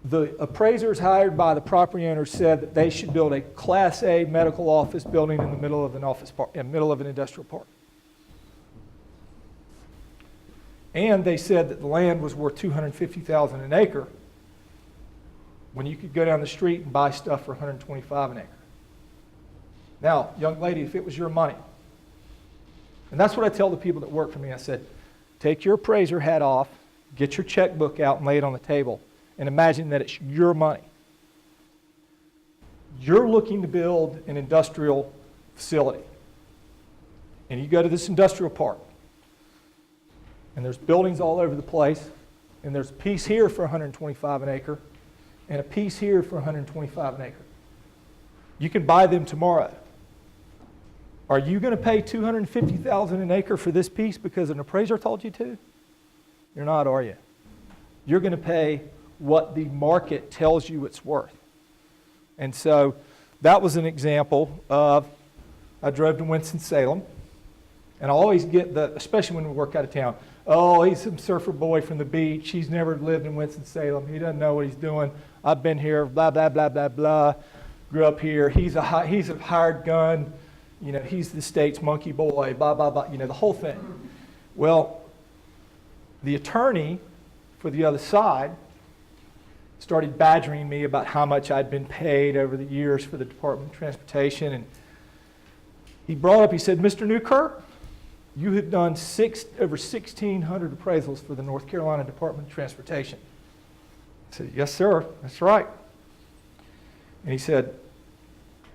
The appraisers hired by the property owner said that they should build a Class A medical office building in the middle of an office park, in the middle of an industrial park. And they said that the land was worth $250,000 an acre when you could go down the street and buy stuff for $125 an acre. Now, young lady, if it was your money, and that's what I tell the people that work for me, I said, take your appraiser hat off, get your checkbook out and lay it on the table, and imagine that it's your money. You're looking to build an industrial facility. And you go to this industrial park, and there's buildings all over the place, and there's a piece here for $125 an acre, and a piece here for $125 an acre. You can buy them tomorrow. Are you going to pay $250,000 an acre for this piece because an appraiser told you to? You're not, are you? You're going to pay what the market tells you it's worth. And so that was an example of, I drove to Winston-Salem, and I always get especially when we work out of town, oh, he's some surfer boy from the beach. He's never lived in Winston-Salem. He doesn't know what he's doing. I've been here, blah, blah, blah, blah, blah. Grew up here. He's a hired gun. You know, he's the state's monkey boy, blah, blah, blah, you know, the whole thing. Well, the attorney for the other side started badgering me about how much I'd been paid over the years for the Department of Transportation. And he brought up, he said, Mr. Newkirk, you have done over 1,600 appraisals for the North Carolina Department of Transportation. I said, yes, sir, that's right. And he said,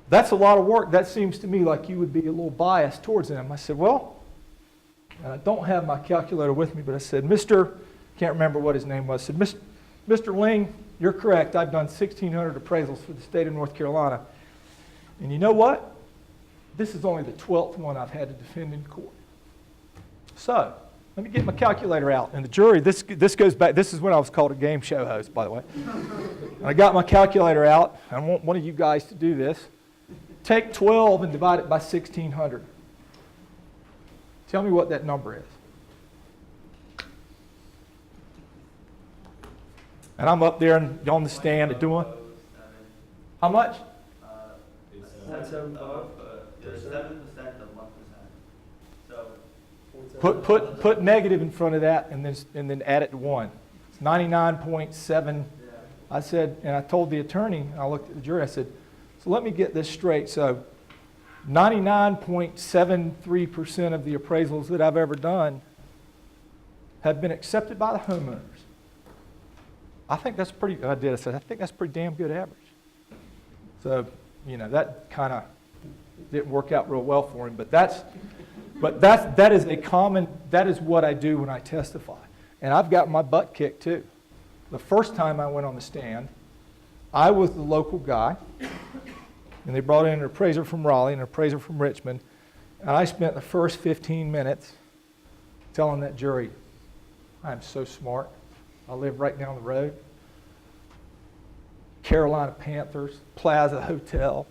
that's a lot of work. That seems to me like you would be a little biased towards them. I said, well, I don't have my calculator with me, but I said, can't remember what his name was, I said, Mr. Ling, you're correct. I've done 1,600 appraisals for the state of North Carolina. And you know what? This is only the 12th one I've had to defend in court. So, let me get my calculator out. And the jury, this goes back, this is when I was called a game show host, by the way. And I got my calculator out. I want one of you guys to do this. Take 12 and divide it by 1,600. Tell me what that number is. And I'm up there and on the stand and doing. How much? That's $7. 7% of 1%. So Put negative in front of that and then add it to 1. It's 99.7. I said, and I told the attorney, I looked at the jury, I said, so let me get this straight. So 99.73% of the appraisals that I've ever done have been accepted by the homeowners. I think that's pretty, I said, I think that's pretty damn good average. So, you know, that kind of didn't work out real well for him, but that is what I do when I testify. And I've got my butt kicked too. The first time I went on the stand, I was the local guy, and they brought in an appraiser from Raleigh and an appraiser from Richmond, and I spent the first 15 minutes telling that jury, I'm so smart. I live right down the road. Carolina Panthers, Plaza Hotel,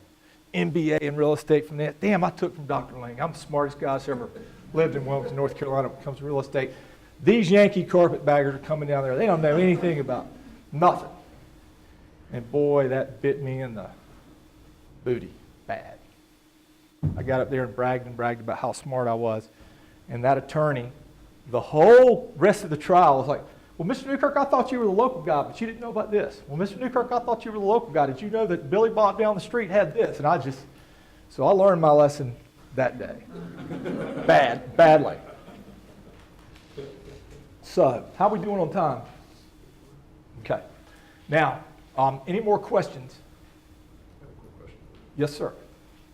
MBA in real estate from that. Damn, I took from Dr. Ling. I'm the smartest guy that's ever lived in Wilmington, North Carolina when it comes to real estate. These Yankee carpetbaggers are coming down there. They don't know anything about nothing. And boy, that bit me in the booty bad. I got up there and bragged about how smart I was. And that attorney, the whole rest of the trial was like, well, Mr. Newkirk, I thought you were the local guy, but you didn't know about this. Well, Mr. Newkirk, I thought you were the local guy. Did you know that Billy Bob down the street had this? And so I learned my lesson that day. Badly. So, how are we doing on time? Okay. Now, any more questions? I have a quick question. Yes, sir.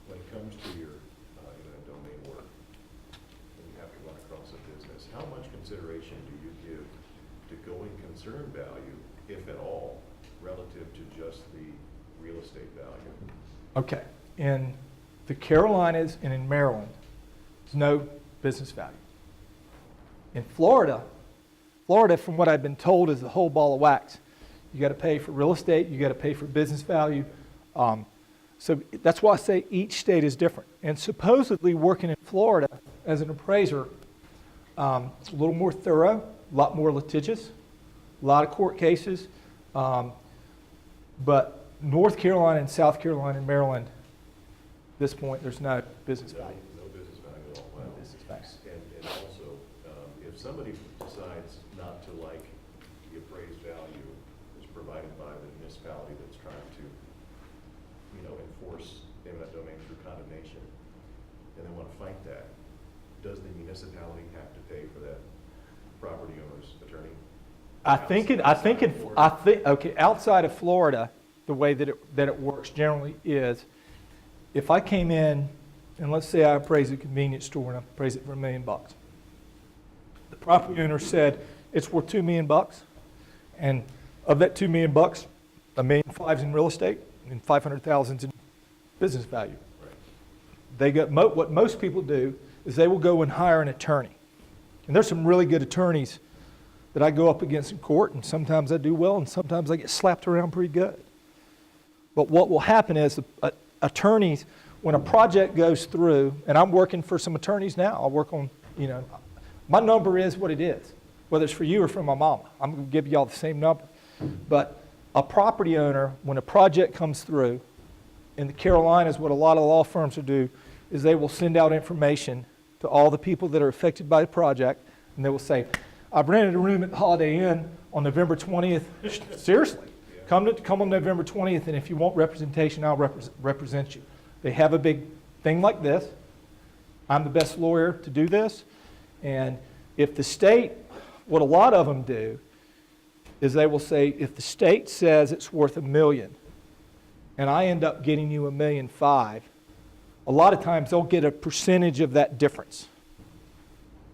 When it comes to your eminent domain work, and you have to run across a business, how much consideration do you give to going concern value, if at all, relative to just the real estate value? Okay. In the Carolinas and in Maryland, there's no business value. In Florida, from what I've been told, is the whole ball of wax. You got to pay for real estate. You got to pay for business value. So that's why I say each state is different. And supposedly working in Florida as an appraiser, it's a little more thorough, a lot more litigious, a lot of court cases. But North Carolina and South Carolina and Maryland, at this point, there's no business value. No business value at all. Wow. No business value. And also, if somebody decides not to like the appraised value that's provided by the municipality that's trying to, enforce eminent domain through condemnation, and they want to fight that, does the municipality have to pay for that property owner's attorney? Okay, outside of Florida, the way that it works generally is, if I came in, and let's say I appraise a convenience store and I appraise it for $1 million. The property owner said it's worth $2 million, and of that $2 million, $1.5 million in real estate and $500,000 in business value. They get, what most people do is they will go and hire an attorney. And there's some really good attorneys that I go up against in court, and sometimes I do well, and sometimes I get slapped around pretty good. But what will happen is attorneys, when a project goes through, and I'm working for some attorneys now, I work on, my number is what it is, whether it's for you or for my mama. I'm going to give you all the same number. But a property owner, when a project comes through, in the Carolinas, what a lot of law firms will do is they will send out information to all the people that are affected by the project, and they will say, I've rented a room at the Holiday Inn on November 20th. Seriously. Come on November 20th, and if you want representation, I'll represent you. They have a big thing like this. I'm the best lawyer to do this. And if the state, what a lot of them do, is they will say, if the state says it's worth $1 million, and I end up getting you $1.5 million, a lot of times they'll get a percentage of that difference.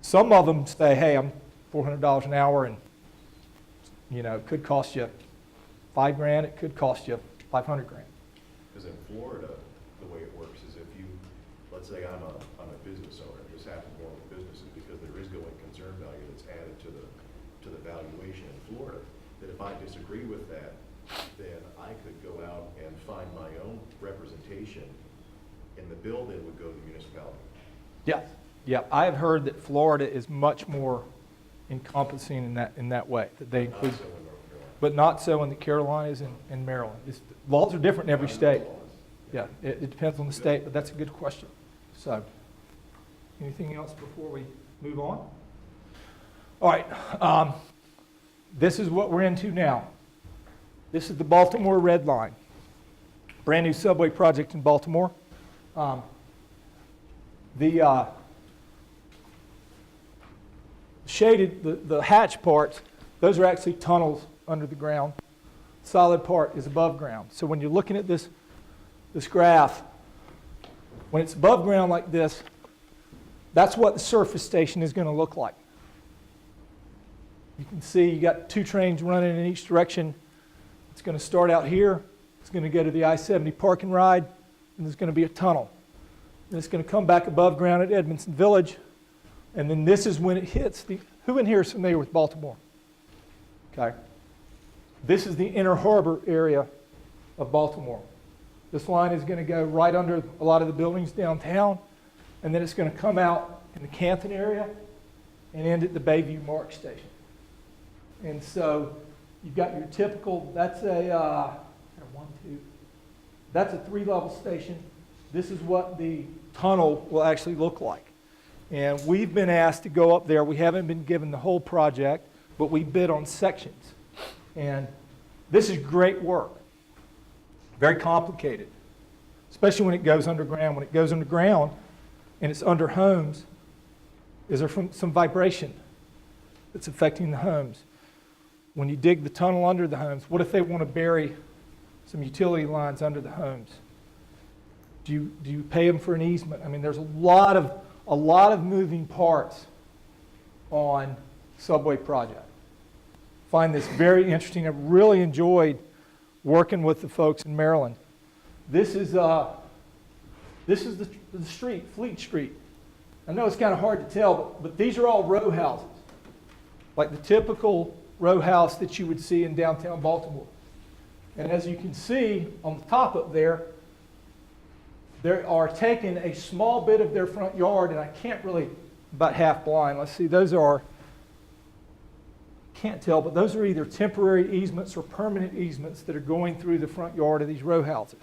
Some of them say, hey, I'm $400 an hour, and it could cost you $5,000, it could cost you $500,000. Because in Florida, the way it works is if you, let's say I'm a business owner, this happens more with businesses because there is going concern value that's added to the valuation in Florida, that if I disagree with that, then I could go out and find my own representation, and the bill then would go to the municipality. Yes. Yeah, I have heard that Florida is much more encompassing in that way, that they include, Not so in North Carolina. but not so in the Carolinas and Maryland. Laws are different in every state. Yeah, it depends on the state, but that's a good question. So, anything else before we move on? All right, this is what we're into now. This is the Baltimore Red Line, brand new subway project in Baltimore. The shaded, the hatch parts, those are actually tunnels under the ground. Solid part is above ground. So when you're looking at this graph, when it's above ground like this, that's what the surface station is going to look like. You can see you got 2 trains running in each direction. It's going to start out here. It's going to go to the I-70 parking ride, and there's going to be a tunnel. And it's going to come back above ground at Edmondson Village, and then this is when it hits the, who in here is familiar with Baltimore? Okay. This is the inner harbor area of Baltimore. This line is going to go right under a lot of the buildings downtown, and then it's going to come out in the Canton area and end at the Bayview Mark Station. And so you've got your typical, that's a 3-level station. This is what the tunnel will actually look like. And we've been asked to go up there. We haven't been given the whole project, but we bid on sections. And this is great work. Very complicated, especially when it goes underground. When it goes underground and it's under homes, is there some vibration that's affecting the homes? When you dig the tunnel under the homes, what if they want to bury some utility lines under the homes? Do you pay them for an easement? I mean, there's a lot of moving parts on subway project. Find this very interesting. I've really enjoyed working with the folks in Maryland. This is the street, Fleet Street. I know it's kind of hard to tell, but these are all row houses, like the typical row house that you would see in downtown Baltimore. And as you can see on the top up there, they are taking a small bit of their front yard, and I can't really, about half blind. Let's see, those are, can't tell, but those are either temporary easements or permanent easements that are going through the front yard of these row houses.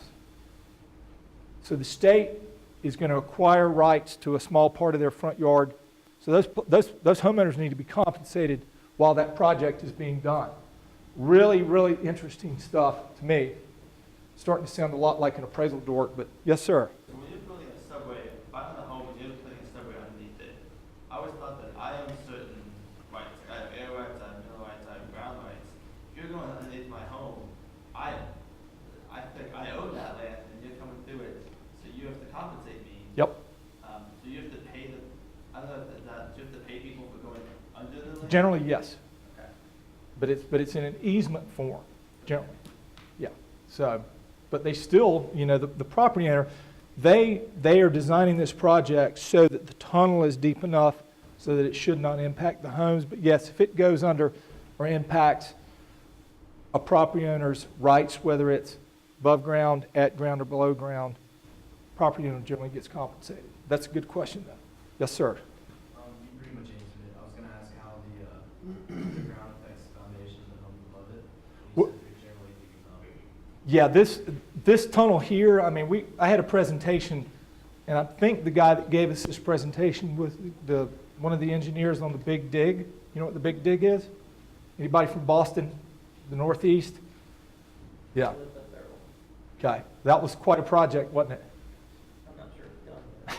So the state is going to acquire rights to a small part of their front yard. So those homeowners need to be compensated while that project is being done. Really, really interesting stuff to me. Starting to sound a lot like an appraisal dork, but yes, sir. So when you're building a subway, if I own a home and you're putting a subway underneath it, I always thought that I own certain rights. I have air rights, I have mineral rights, I have ground rights. If you're going underneath my home, I think I own that land and you're coming through it, so you have to compensate me. Yep. So you have to pay I don't know if that, do you have to pay people for going under the land? Generally, yes. Okay. But it's in an easement form, generally. Yeah. So but they still, you know, the property owner, they are designing this project so that the tunnel is deep enough so that it should not impact the homes. But yes, if it goes under or impacts a property owner's rights, whether it's above ground, at ground, or below ground, property owner generally gets compensated. That's a good question, though. Yes, sir. You pretty much answered it. I was gonna ask how the ground affects the foundation of the home above it. You Wha- said they're generally deep enough. Yeah, this tunnel here, I mean, I had a presentation, and I think the guy that gave us this presentation was one of the engineers on the Big Dig. You know what the Big Dig is? Anybody from Boston, the Northeast? Yeah. Okay, that was quite a project, wasn't it? I'm not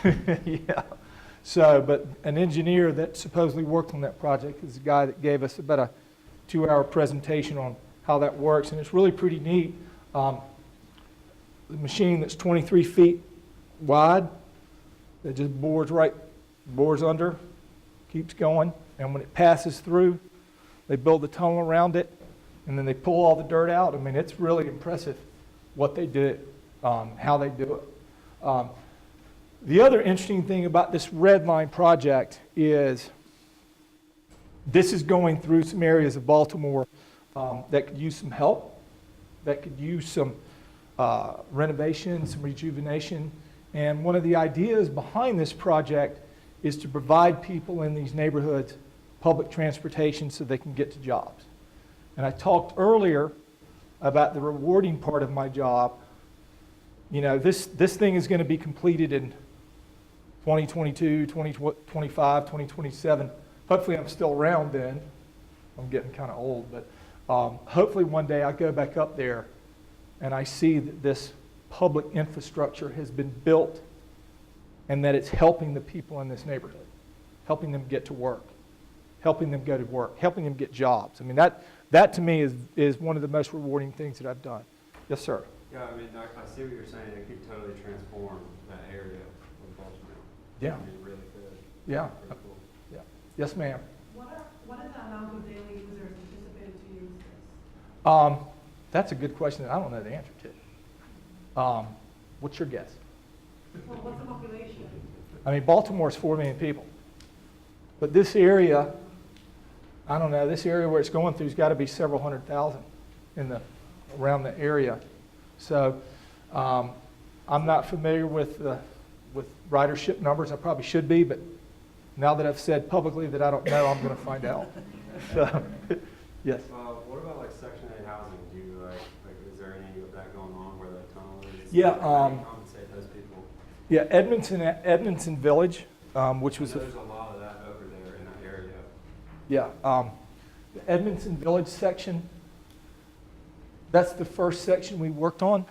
sure. Yeah. So, but an engineer that supposedly worked on that project is the guy that gave us about a 2-hour presentation on how that works, and it's really pretty neat. The machine that's 23 feet wide, that just bores under, keeps going, and when it passes through, they build the tunnel around it, and then they pull all the dirt out. I mean, it's really impressive what they do, how they do it. The other interesting thing about this red line project is this is going through some areas of Baltimore that could use some help, that could use some renovation, some rejuvenation. And one of the ideas behind this project is to provide people in these neighborhoods public transportation so they can get to jobs. And I talked earlier about the rewarding part of my job. You know, this thing is going to be completed in 2022, 2025, 2027. Hopefully I'm still around then. I'm getting kind of old, but hopefully one day I go back up there and I see that this public infrastructure has been built and that it's helping the people in this neighborhood, helping them get to work, helping them go to work, helping them get jobs. I mean, that to me is one of the most rewarding things that I've done. Yes, sir. Yeah, I mean, I see what you're saying. It could totally transform that area of Baltimore. Yeah. I mean, really could. Yeah. Pretty cool. Yeah. Yes, ma'am. What is the amount of daily users anticipated to use this? That's a good question that I don't know the answer to. What's your guess? Well, what's the population? I mean, Baltimore's 4 million people. But this area, I don't know, this area where it's going through has got to be several 100,000 around the area. So I'm not familiar with ridership numbers. I probably should be, but now that I've said publicly that I don't know, I'm going to find out. So, yes. What about like Section 8 housing? Do you like is there any of that going on where that tunnel is? Yeah, How do you compensate those people? Yeah, Edmondson Village, which was There's a lot of that over there in that area. yeah, the Edmondson Village section. That's the first section we worked on.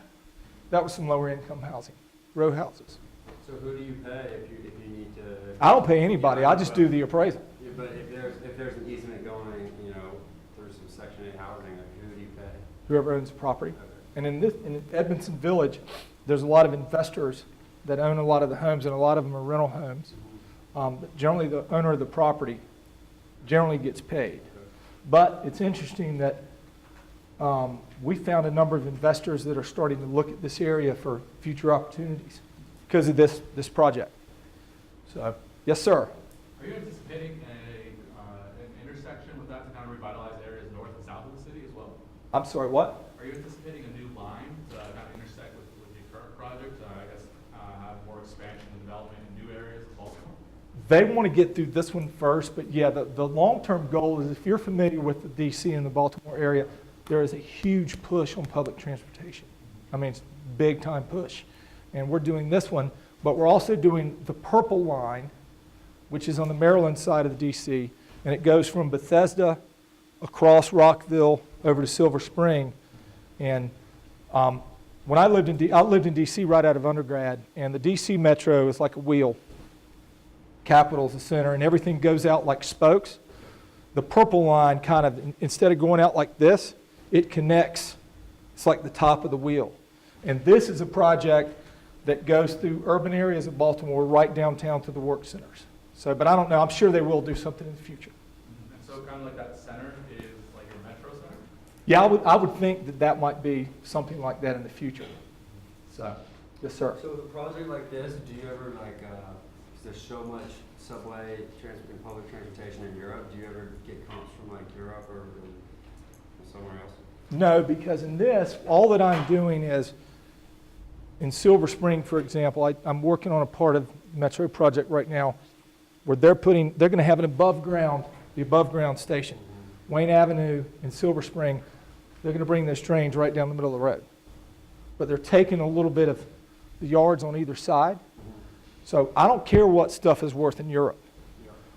That was some lower income housing, row houses. So who do you pay if you need to? I don't pay anybody. I just do the appraisal. Yeah, but if there's an easement going, you know, through some Section 8 housing, like who do you pay? Whoever owns the property. Okay. And in Edmondson Village, there's a lot of investors that own a lot of the homes, and a lot of them are rental homes. But generally, the owner of the property generally gets paid. But it's interesting that we found a number of investors that are starting to look at this area for future opportunities because of this project. So, yes, sir. Are you anticipating an intersection with that to kind of revitalize areas north and south of the city as well? I'm sorry, what? Are you anticipating a new line to kind of intersect with the current project, I guess, have more expansion and development in new areas of Baltimore? They want to get through this one first, but yeah, the long-term goal is, if you're familiar with the DC and the Baltimore area, there is a huge push on public transportation. I mean, it's a big-time push. And we're doing this one, but we're also doing the purple line, which is on the Maryland side of the DC, and it goes from Bethesda across Rockville over to Silver Spring. And when I lived in DC right out of undergrad, and the DC Metro is like a wheel. Capitol's the center, and everything goes out like spokes. The purple line kind of, instead of going out like this, it connects. It's like the top of the wheel. And this is a project that goes through urban areas of Baltimore right downtown to the work centers. So, but I don't know. I'm sure they will do something in the future. And so kind of like that center is like your metro center? Yeah, I would think that might be something like that in the future. So, yes, sir. So with a project like this, do you ever like, 'cause there's so much subway and public transportation in Europe, do you ever get comps from like Europe or somewhere else? No, because in this, all that I'm doing is, in Silver Spring, for example, I'm working on a part of Metro project right now where they're going to have the above ground station. Wayne Avenue in Silver Spring, they're going to bring those trains right down the middle of the road. But they're taking a little bit of the yards on either side. So I don't care what stuff is worth in Europe.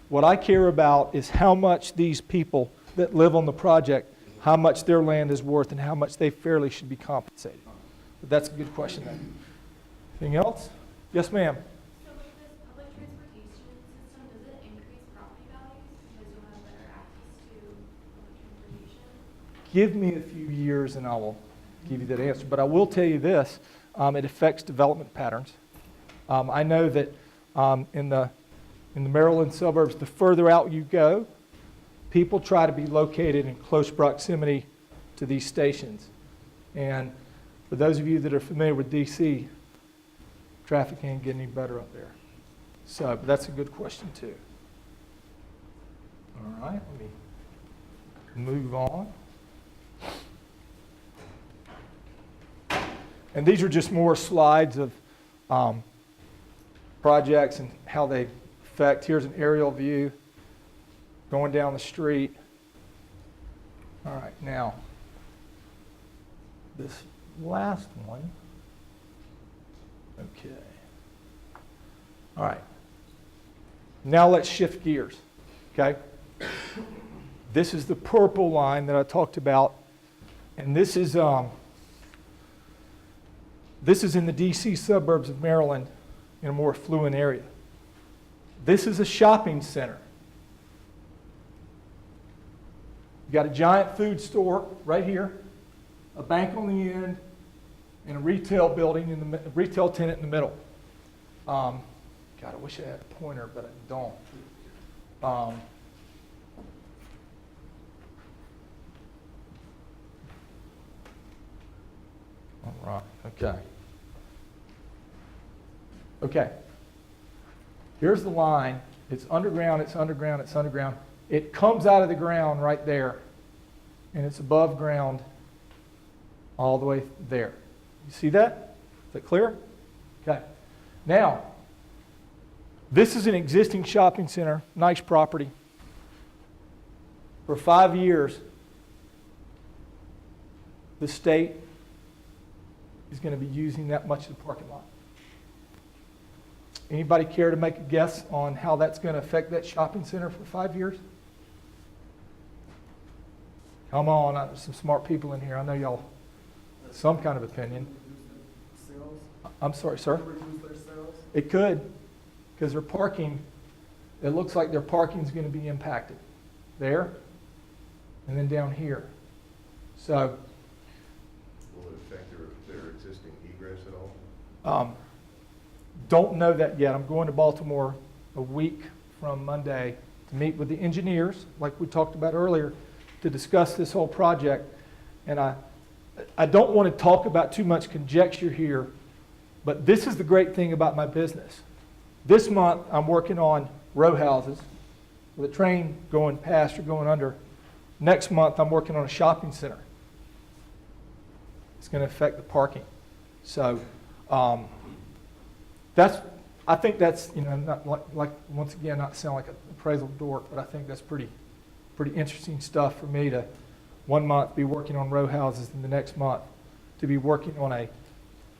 What I care about is how much these people that live on the project, how much their land is worth and how much they fairly should be compensated. But that's a good question then. Anything else? Yes, ma'am. So with this public transportation system, does it increase property values because you'll have better access to public transportation? Give me a few years and I will give you that answer. But I will tell you this, it affects development patterns. I know that in the Maryland suburbs, the further out you go, people try to be located in close proximity to these stations. And for those of you that are familiar with DC, traffic ain't getting any better up there. So, but that's a good question too. All right, let me move on. And these are just more slides of projects and how they affect. Here's an aerial view going down the street. All right, now, this last one. Okay. All right. Now let's shift gears, okay? This is the purple line that I talked about, and this is in the DC suburbs of Maryland in a more affluent area. This is a shopping center. You got a giant food store right here, a bank on the end, and a retail building in the retail tenant in the middle. God, I wish I had a pointer, but I don't. All right, okay. Okay. Here's the line. It's underground, it's underground, it's underground. It comes out of the ground right there, and it's above ground all the way there. You see that? Is that clear? Okay. Now, this is an existing shopping center, nice property. For 5 years, the state is going to be using that much of the parking lot. Anybody care to make a guess on how that's going to affect that shopping center for 5 years? Come on, there's some smart people in here. I know y'all have some kind of opinion. I'm sorry, sir? It could, because their parking, it looks like their parking is going to be impacted. There, and then down here. So, Will it affect their existing egress at all? Don't know that yet. I'm going to Baltimore a week from Monday to meet with the engineers, like we talked about earlier, to discuss this whole project. And I don't want to talk about too much conjecture here, but this is the great thing about my business. This month, I'm working on row houses with a train going past or going under. Next month, I'm working on a shopping center. It's going to affect the parking. So, I think that's, not like once again, not to sound like an appraisal dork, but I think that's pretty interesting stuff for me to 1 month be working on row houses and the next month to be working on a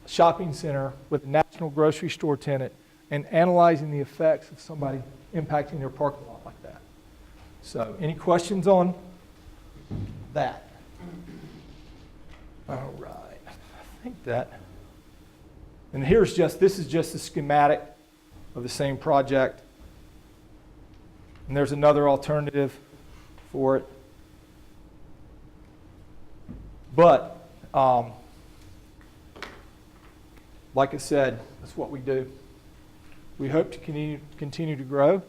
shopping center with a national grocery store tenant and analyzing the effects of somebody impacting their parking lot like that. So, any questions on that? All right, I think that. And this is just a schematic of the same project. And there's another alternative for it. But, like I said, that's what we do. We hope to continue to grow,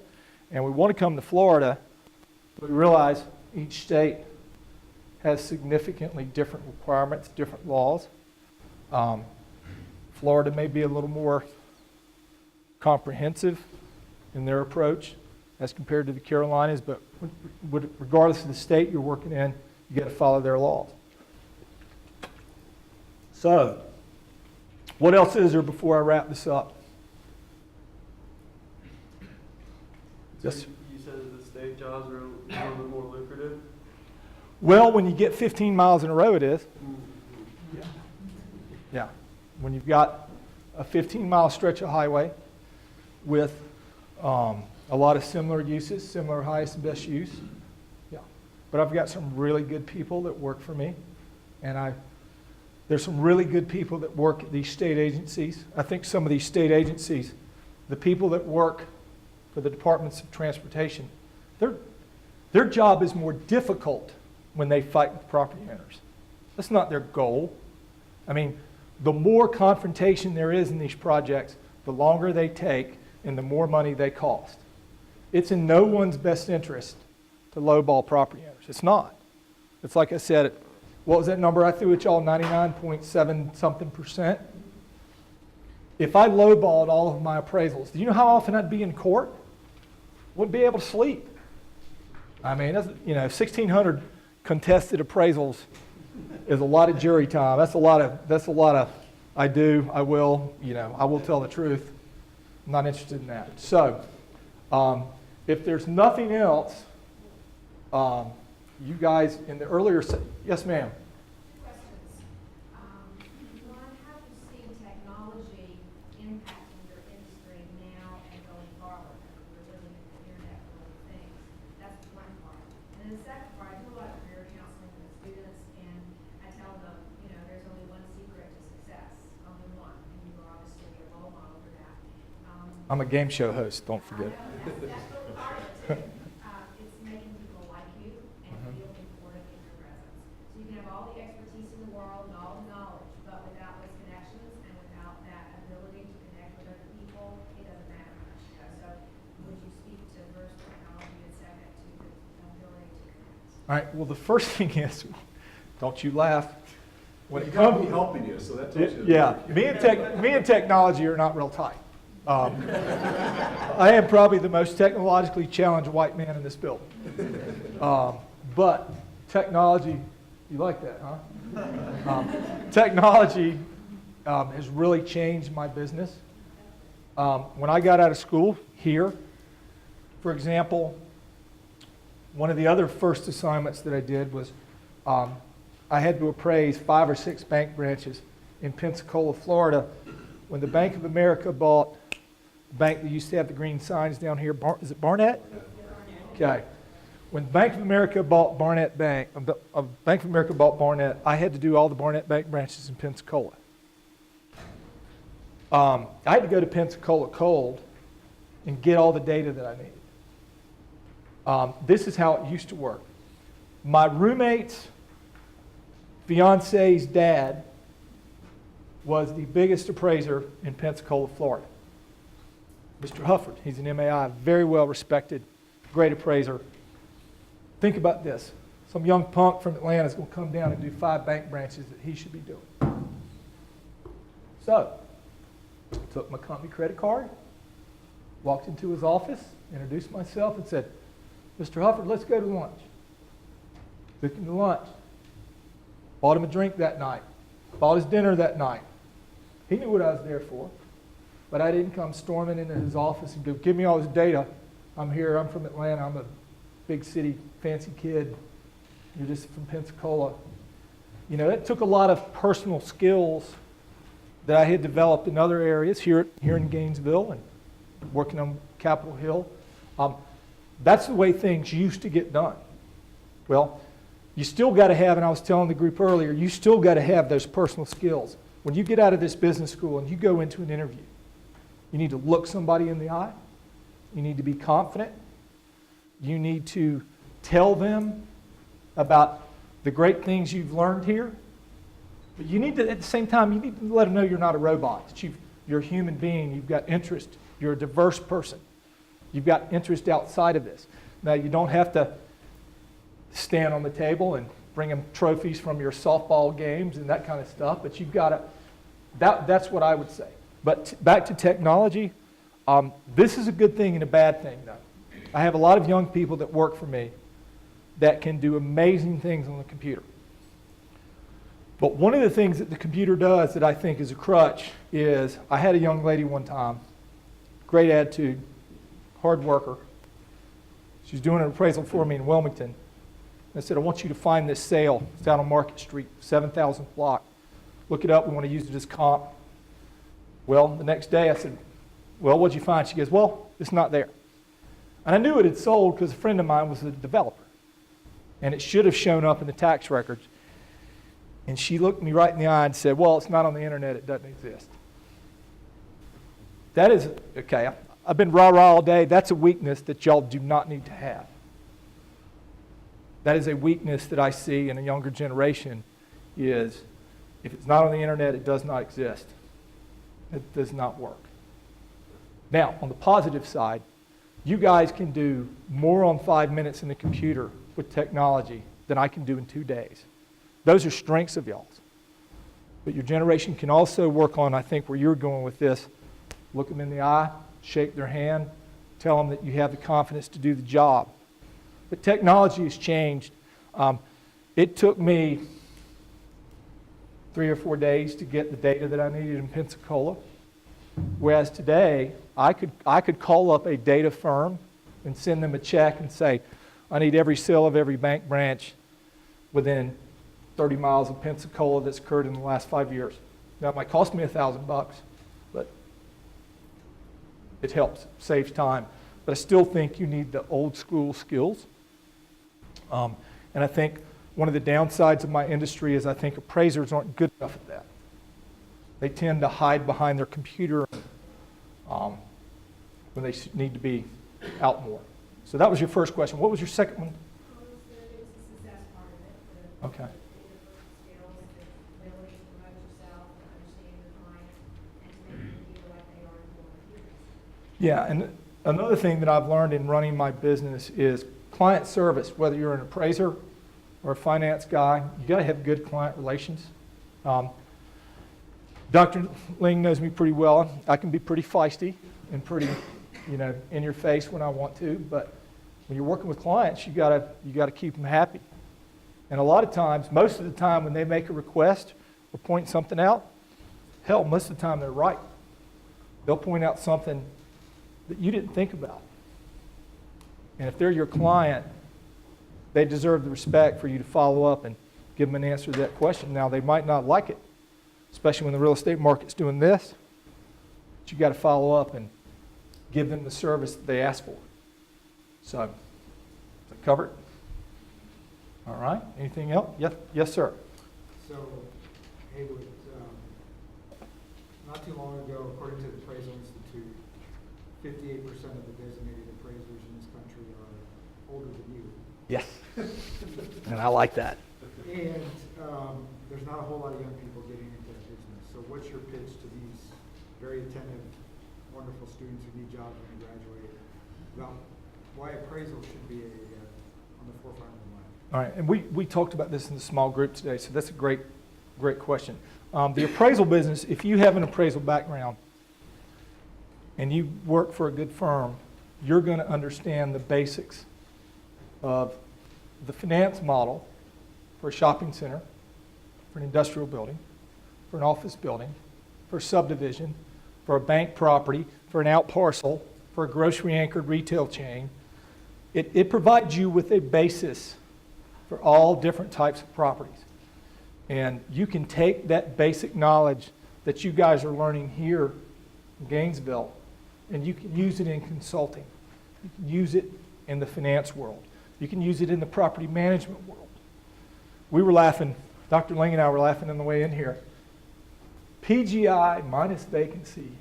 and we want to come to Florida, but we realize each state has significantly different requirements, different laws. Florida may be a little more comprehensive in their approach as compared to the Carolinas, but regardless of the state you're working in, you got to follow their laws. So, what else is there before I wrap this up? Yes. You said that the state jobs are a little bit more lucrative? Well, when you get 15 miles in a row, it is. Mm-hmm. Yeah. When you've got a 15-mile stretch of highway with a lot of similar uses, similar highest and best use. Yeah. But I've got some really good people that work for me, and there's some really good people that work at these state agencies. I think some of these state agencies, the people that work for the departments of transportation, their job is more difficult when they fight with property owners. That's not their goal. I mean, the more confrontation there is in these projects, the longer they take and the more money they cost. It's in no one's best interest to lowball property owners. It's not. It's like I said, what was that number I threw at y'all, 99.7 something %? If I lowballed all of my appraisals, do you know how often I'd be in court? Wouldn't be able to sleep. I mean, that's, 1,600 contested appraisals is a lot of jury time. That's a lot of I do, I will, I will tell the truth. I'm not interested in that. So, if there's nothing else, you guys in the earlier, yes ma'am. Questions. One, how do you see technology impacting your industry now and going forward? We're living in the internet world of things. That's one part. And then the second part, I do a lot of career counseling with students, and I tell them, there's only one secret to success, only one, and you are obviously a role model for that. I'm a game show host, don't forget. That's really part of it too. It's making people like you and feel important in your presence. So you can have all the expertise in the world and all the knowledge, but without those connections and without that ability to connect with other people, it doesn't matter much. So would you speak to first technology and second to the ability to connect? All right, well, the first thing is, don't you laugh. When it You gotta comes, be helping you, so that tells you. yeah, me and technology are not real tight. I am probably the most technologically challenged white man in this building. But technology, you like that, huh? Technology has really changed my business. When I got out of school here, for example, one of the other first assignments that I did was I had to appraise 5 or 6 bank branches in Pensacola, Florida. When the Bank of America bought the bank that used to have the green signs down here, is it Barnett? Okay. When Bank of America bought Barnett Bank, Bank of America bought Barnett, I had to do all the Barnett Bank branches in Pensacola. I had to go to Pensacola cold and get all the data that I needed. This is how it used to work. My roommate's fiance's dad was the biggest appraiser in Pensacola, Florida. Mr. Hufford, he's an MAI, very well respected, great appraiser. Think about this. Some young punk from Atlanta is going to come down and do 5 bank branches that he should be doing. So, I took my company credit card, walked into his office, introduced myself, and said, Mr. Hufford, let's go to lunch. Took him to lunch. Bought him a drink that night. Bought his dinner that night. He knew what I was there for. But I didn't come storming into his office and go, give me all this data. I'm here, I'm from Atlanta, I'm a big city, fancy kid. You're just from Pensacola. It took a lot of personal skills that I had developed in other areas here in Gainesville and working on Capitol Hill. That's the way things used to get done. Well, you still got to have, and I was telling the group earlier, you still got to have those personal skills. When you get out of this business school and you go into an interview, you need to look somebody in the eye. You need to be confident. You need to tell them about the great things you've learned here. But you need to, at the same time, you need to let them know you're not a robot, that you're a human being, you've got interest, you're a diverse person. You've got interest outside of this. Now, you don't have to stand on the table and bring them trophies from your softball games and that kind of stuff, but you've got to That's what I would say. But back to technology, this is a good thing and a bad thing, though. I have a lot of young people that work for me that can do amazing things on the computer. But one of the things that the computer does that I think is a crutch is, I had a young lady one time, great attitude, hard worker. She was doing an appraisal for me in Wilmington. I said, I want you to find this sale. It's out on Market Street, 7,000th block. Look it up. We want to use it as comp. Well, the next day I said, well, what'd you find? She goes, well, it's not there. And I knew it had sold because a friend of mine was a developer. And it should have shown up in the tax records. And she looked me right in the eye and said, well, it's not on the internet. It doesn't exist. That is, okay, I've been rah-rah all day. That's a weakness that y'all do not need to have. That is a weakness that I see in a younger generation is, if it's not on the internet, it does not exist. It does not work. Now, on the positive side, you guys can do more on 5 minutes in the computer with technology than I can do in 2 days. Those are strengths of y'all's. But your generation can also work on, I think, where you're going with this. Look them in the eye, shake their hand, tell them that you have the confidence to do the job. But technology has changed. It took me 3 or 4 days to get the data that I needed in Pensacola. Whereas today, I could call up a data firm and send them a check and say, I need every sale of every bank branch within 30 miles of Pensacola that's occurred in the last 5 years. Now, it might cost me $1,000, but it helps, saves time. But I still think you need the old school skills. And I think one of the downsides of my industry is I think appraisers aren't good enough at that. They tend to hide behind their computer when they need to be out more. So that was your first question. What was your second one? It was the success part of it. The Okay. interpersonal skills, the ability to promote yourself, to understand your client, and to make them feel like they are employees. Yeah, and another thing that I've learned in running my business is client service. Whether you're an appraiser or a finance guy, you got to have good client relations. Dr. Ling knows me pretty well. I can be pretty feisty and pretty, in your face when I want to. But when you're working with clients, you gotta keep them happy. And a lot of times, most of the time, when they make a request or point something out, hell, most of the time they're right. They'll point out something that you didn't think about. And if they're your client, they deserve the respect for you to follow up and give them an answer to that question. Now, they might not like it, especially when the real estate market's doing this, but you got to follow up and give them the service that they asked for. So, is that covered? All right. Anything else? Yes, sir. So, Haywood, not too long ago, according to the Appraisal Institute, 58% of the designated appraisers in this country are older than you. Yes. And I like that. And there's not a whole lot of young people getting into that business. So what's your pitch to these very attentive, wonderful students who need jobs when they graduate about why appraisal should be on the forefront of their mind? All right, and we talked about this in the small group today, so that's a great question. The appraisal business, if you have an appraisal background and you work for a good firm, you're going to understand the basics of the finance model for a shopping center, for an industrial building, for an office building, for a subdivision, for a bank property, for an out parcel, for a grocery-anchored retail chain. It provides you with a basis for all different types of properties. And you can take that basic knowledge that you guys are learning here in Gainesville, and you can use it in consulting. You can use it in the finance world. You can use it in the property management world. We were laughing, Dr. Ling and I were laughing on the way in here. PGI minus vacancy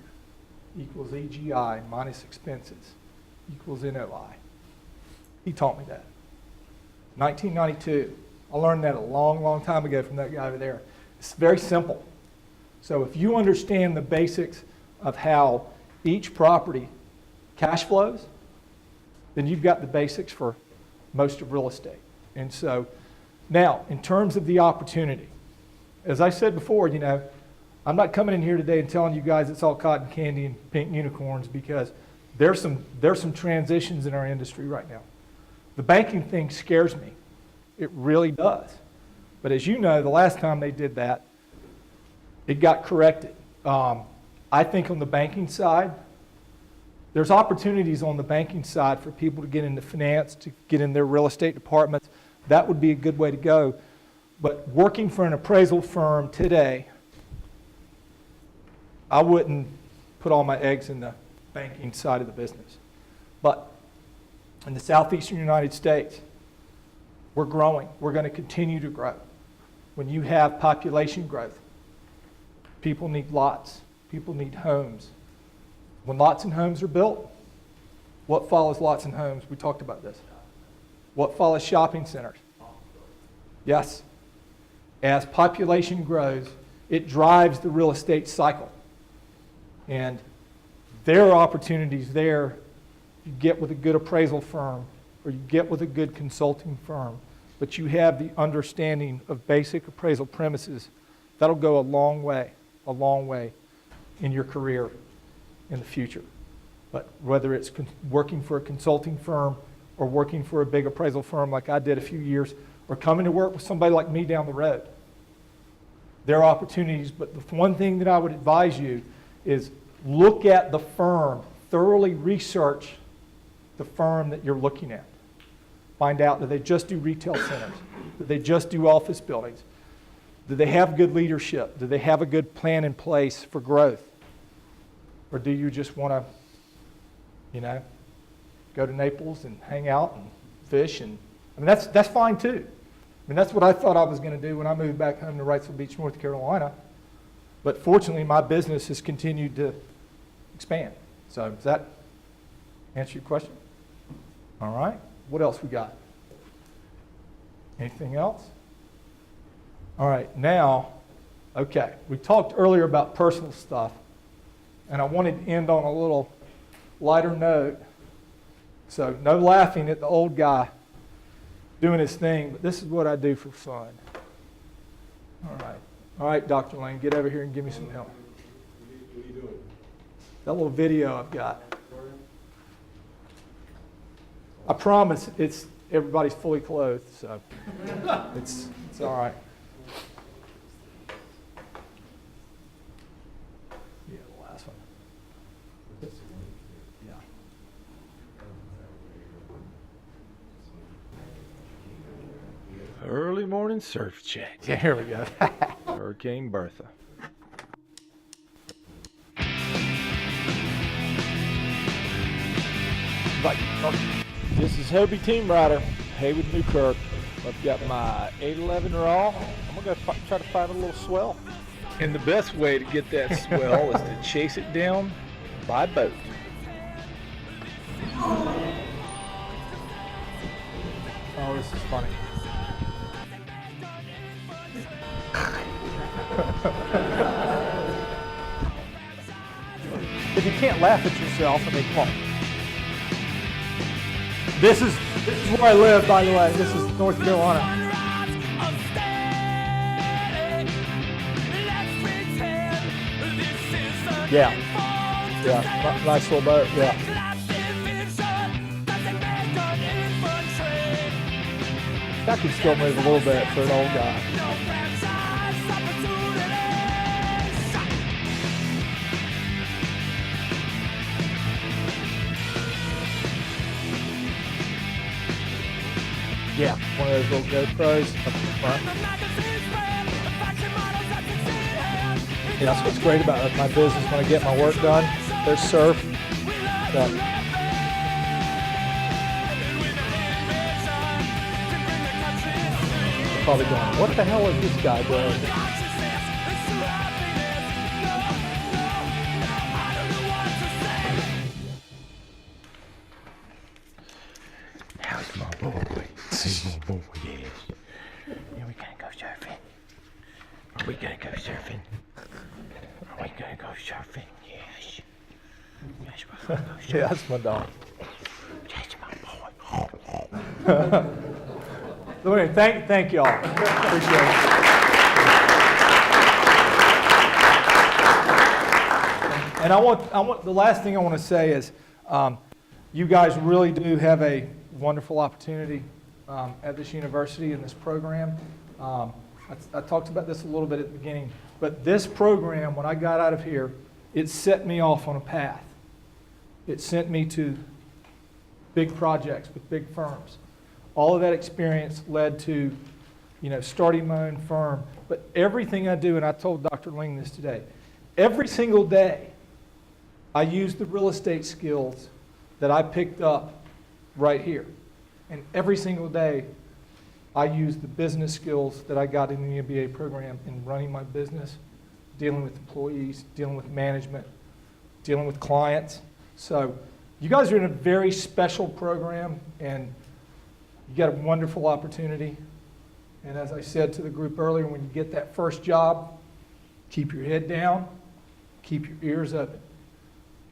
equals EGI minus expenses equals NOI. He taught me that. 1992. I learned that a long, long time ago from that guy over there. It's very simple. So if you understand the basics of how each property cash flows, then you've got the basics for most of real estate. And so now, in terms of the opportunity, as I said before, I'm not coming in here today and telling you guys it's all cotton candy and pink unicorns, because there's some transitions in our industry right now. The banking thing scares me. It really does. But as you know, the last time they did that, it got corrected. I think on the banking side, there's opportunities on the banking side for people to get into finance, to get in their real estate departments. That would be a good way to go. But working for an appraisal firm today, I wouldn't put all my eggs in the banking side of the business. But in the southeastern United States, we're growing. We're going to continue to grow. When you have population growth, people need lots. People need homes. When lots and homes are built, what follows lots and homes? We talked about this. What follows shopping centers? Yes. As population grows, it drives the real estate cycle. And there are opportunities there. You get with a good appraisal firm, or you get with a good consulting firm, but you have the understanding of basic appraisal premises. That'll go a long way in your career in the future. But whether it's working for a consulting firm or working for a big appraisal firm like I did a few years, or coming to work with somebody like me down the road, there are opportunities. But the one thing that I would advise you is look at the firm, thoroughly research the firm that you're looking at. Find out, do they just do retail centers? Do they just do office buildings? Do they have good leadership? Do they have a good plan in place for growth? Or do you just want to, go to Naples and hang out and fish? And I mean, that's fine too. I mean, that's what I thought I was going to do when I moved back home to Wrightsville Beach, North Carolina. But fortunately, my business has continued to expand. So does that answer your question? All right. What else we got? Anything else? All right. Now, okay. We talked earlier about personal stuff, and I wanted to end on a little lighter note. So no laughing at the old guy doing his thing, but this is what I do for fun. All right. All right, Dr. Lane, get over here and give me some help. What are you doing? That little video I've got. I promise everybody's fully clothed, so it's all right. Yeah, the last one. Yeah. Early morning surf check. Yeah, here we go. Hurricane Bertha. Right. This is Hobie Team Rider, Haywood, Newkirk. I've got my 811 raw. I'm gonna go try to find a little swell. And the best way to get that swell is to chase it down by boat. Oh, this is funny. If you can't laugh at yourself, I mean, come on. This is where I live, by the way. This is North Carolina. Yeah. Yeah. Nice little boat. Yeah. I can still move a little bit for an old guy. Yeah, one of those little GoPros up in front. Yeah, that's what's great about my business when I get my work done. There's surf. So, probably going, what the hell is this guy doing? How's my boy? He's my boy, yes. Yeah, we gonna go surfing. Are we gonna go surfing? Are we gonna go surfing? Yes. Yes, we're gonna go surfing. Yeah, that's my dog. That's my boy. So anyway, thank y'all. Appreciate it. And I want, the last thing I want to say is, you guys really do have a wonderful opportunity at this university in this program. I talked about this a little bit at the beginning, but this program, when I got out of here, it set me off on a path. It sent me to big projects with big firms. All of that experience led to, starting my own firm. But everything I do, and I told Dr. Ling this today, every single day, I use the real estate skills that I picked up right here. And every single day, I use the business skills that I got in the MBA program in running my business, dealing with employees, dealing with management, dealing with clients. So you guys are in a very special program, and you got a wonderful opportunity. And as I said to the group earlier, when you get that first job, keep your head down, keep your ears open.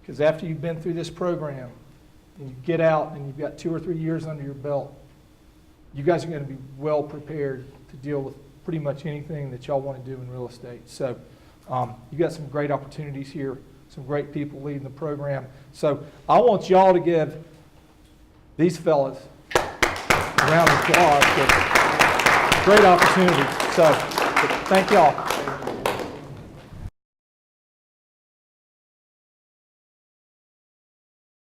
Because after you've been through this program, and you get out and you've got 2 or 3 years under your belt, you guys are going to be well prepared to deal with pretty much anything that y'all want to do in real estate. So you got some great opportunities here, some great people leading the program. So I want y'all to give these fellas a round of applause. Great opportunity. So thank y'all.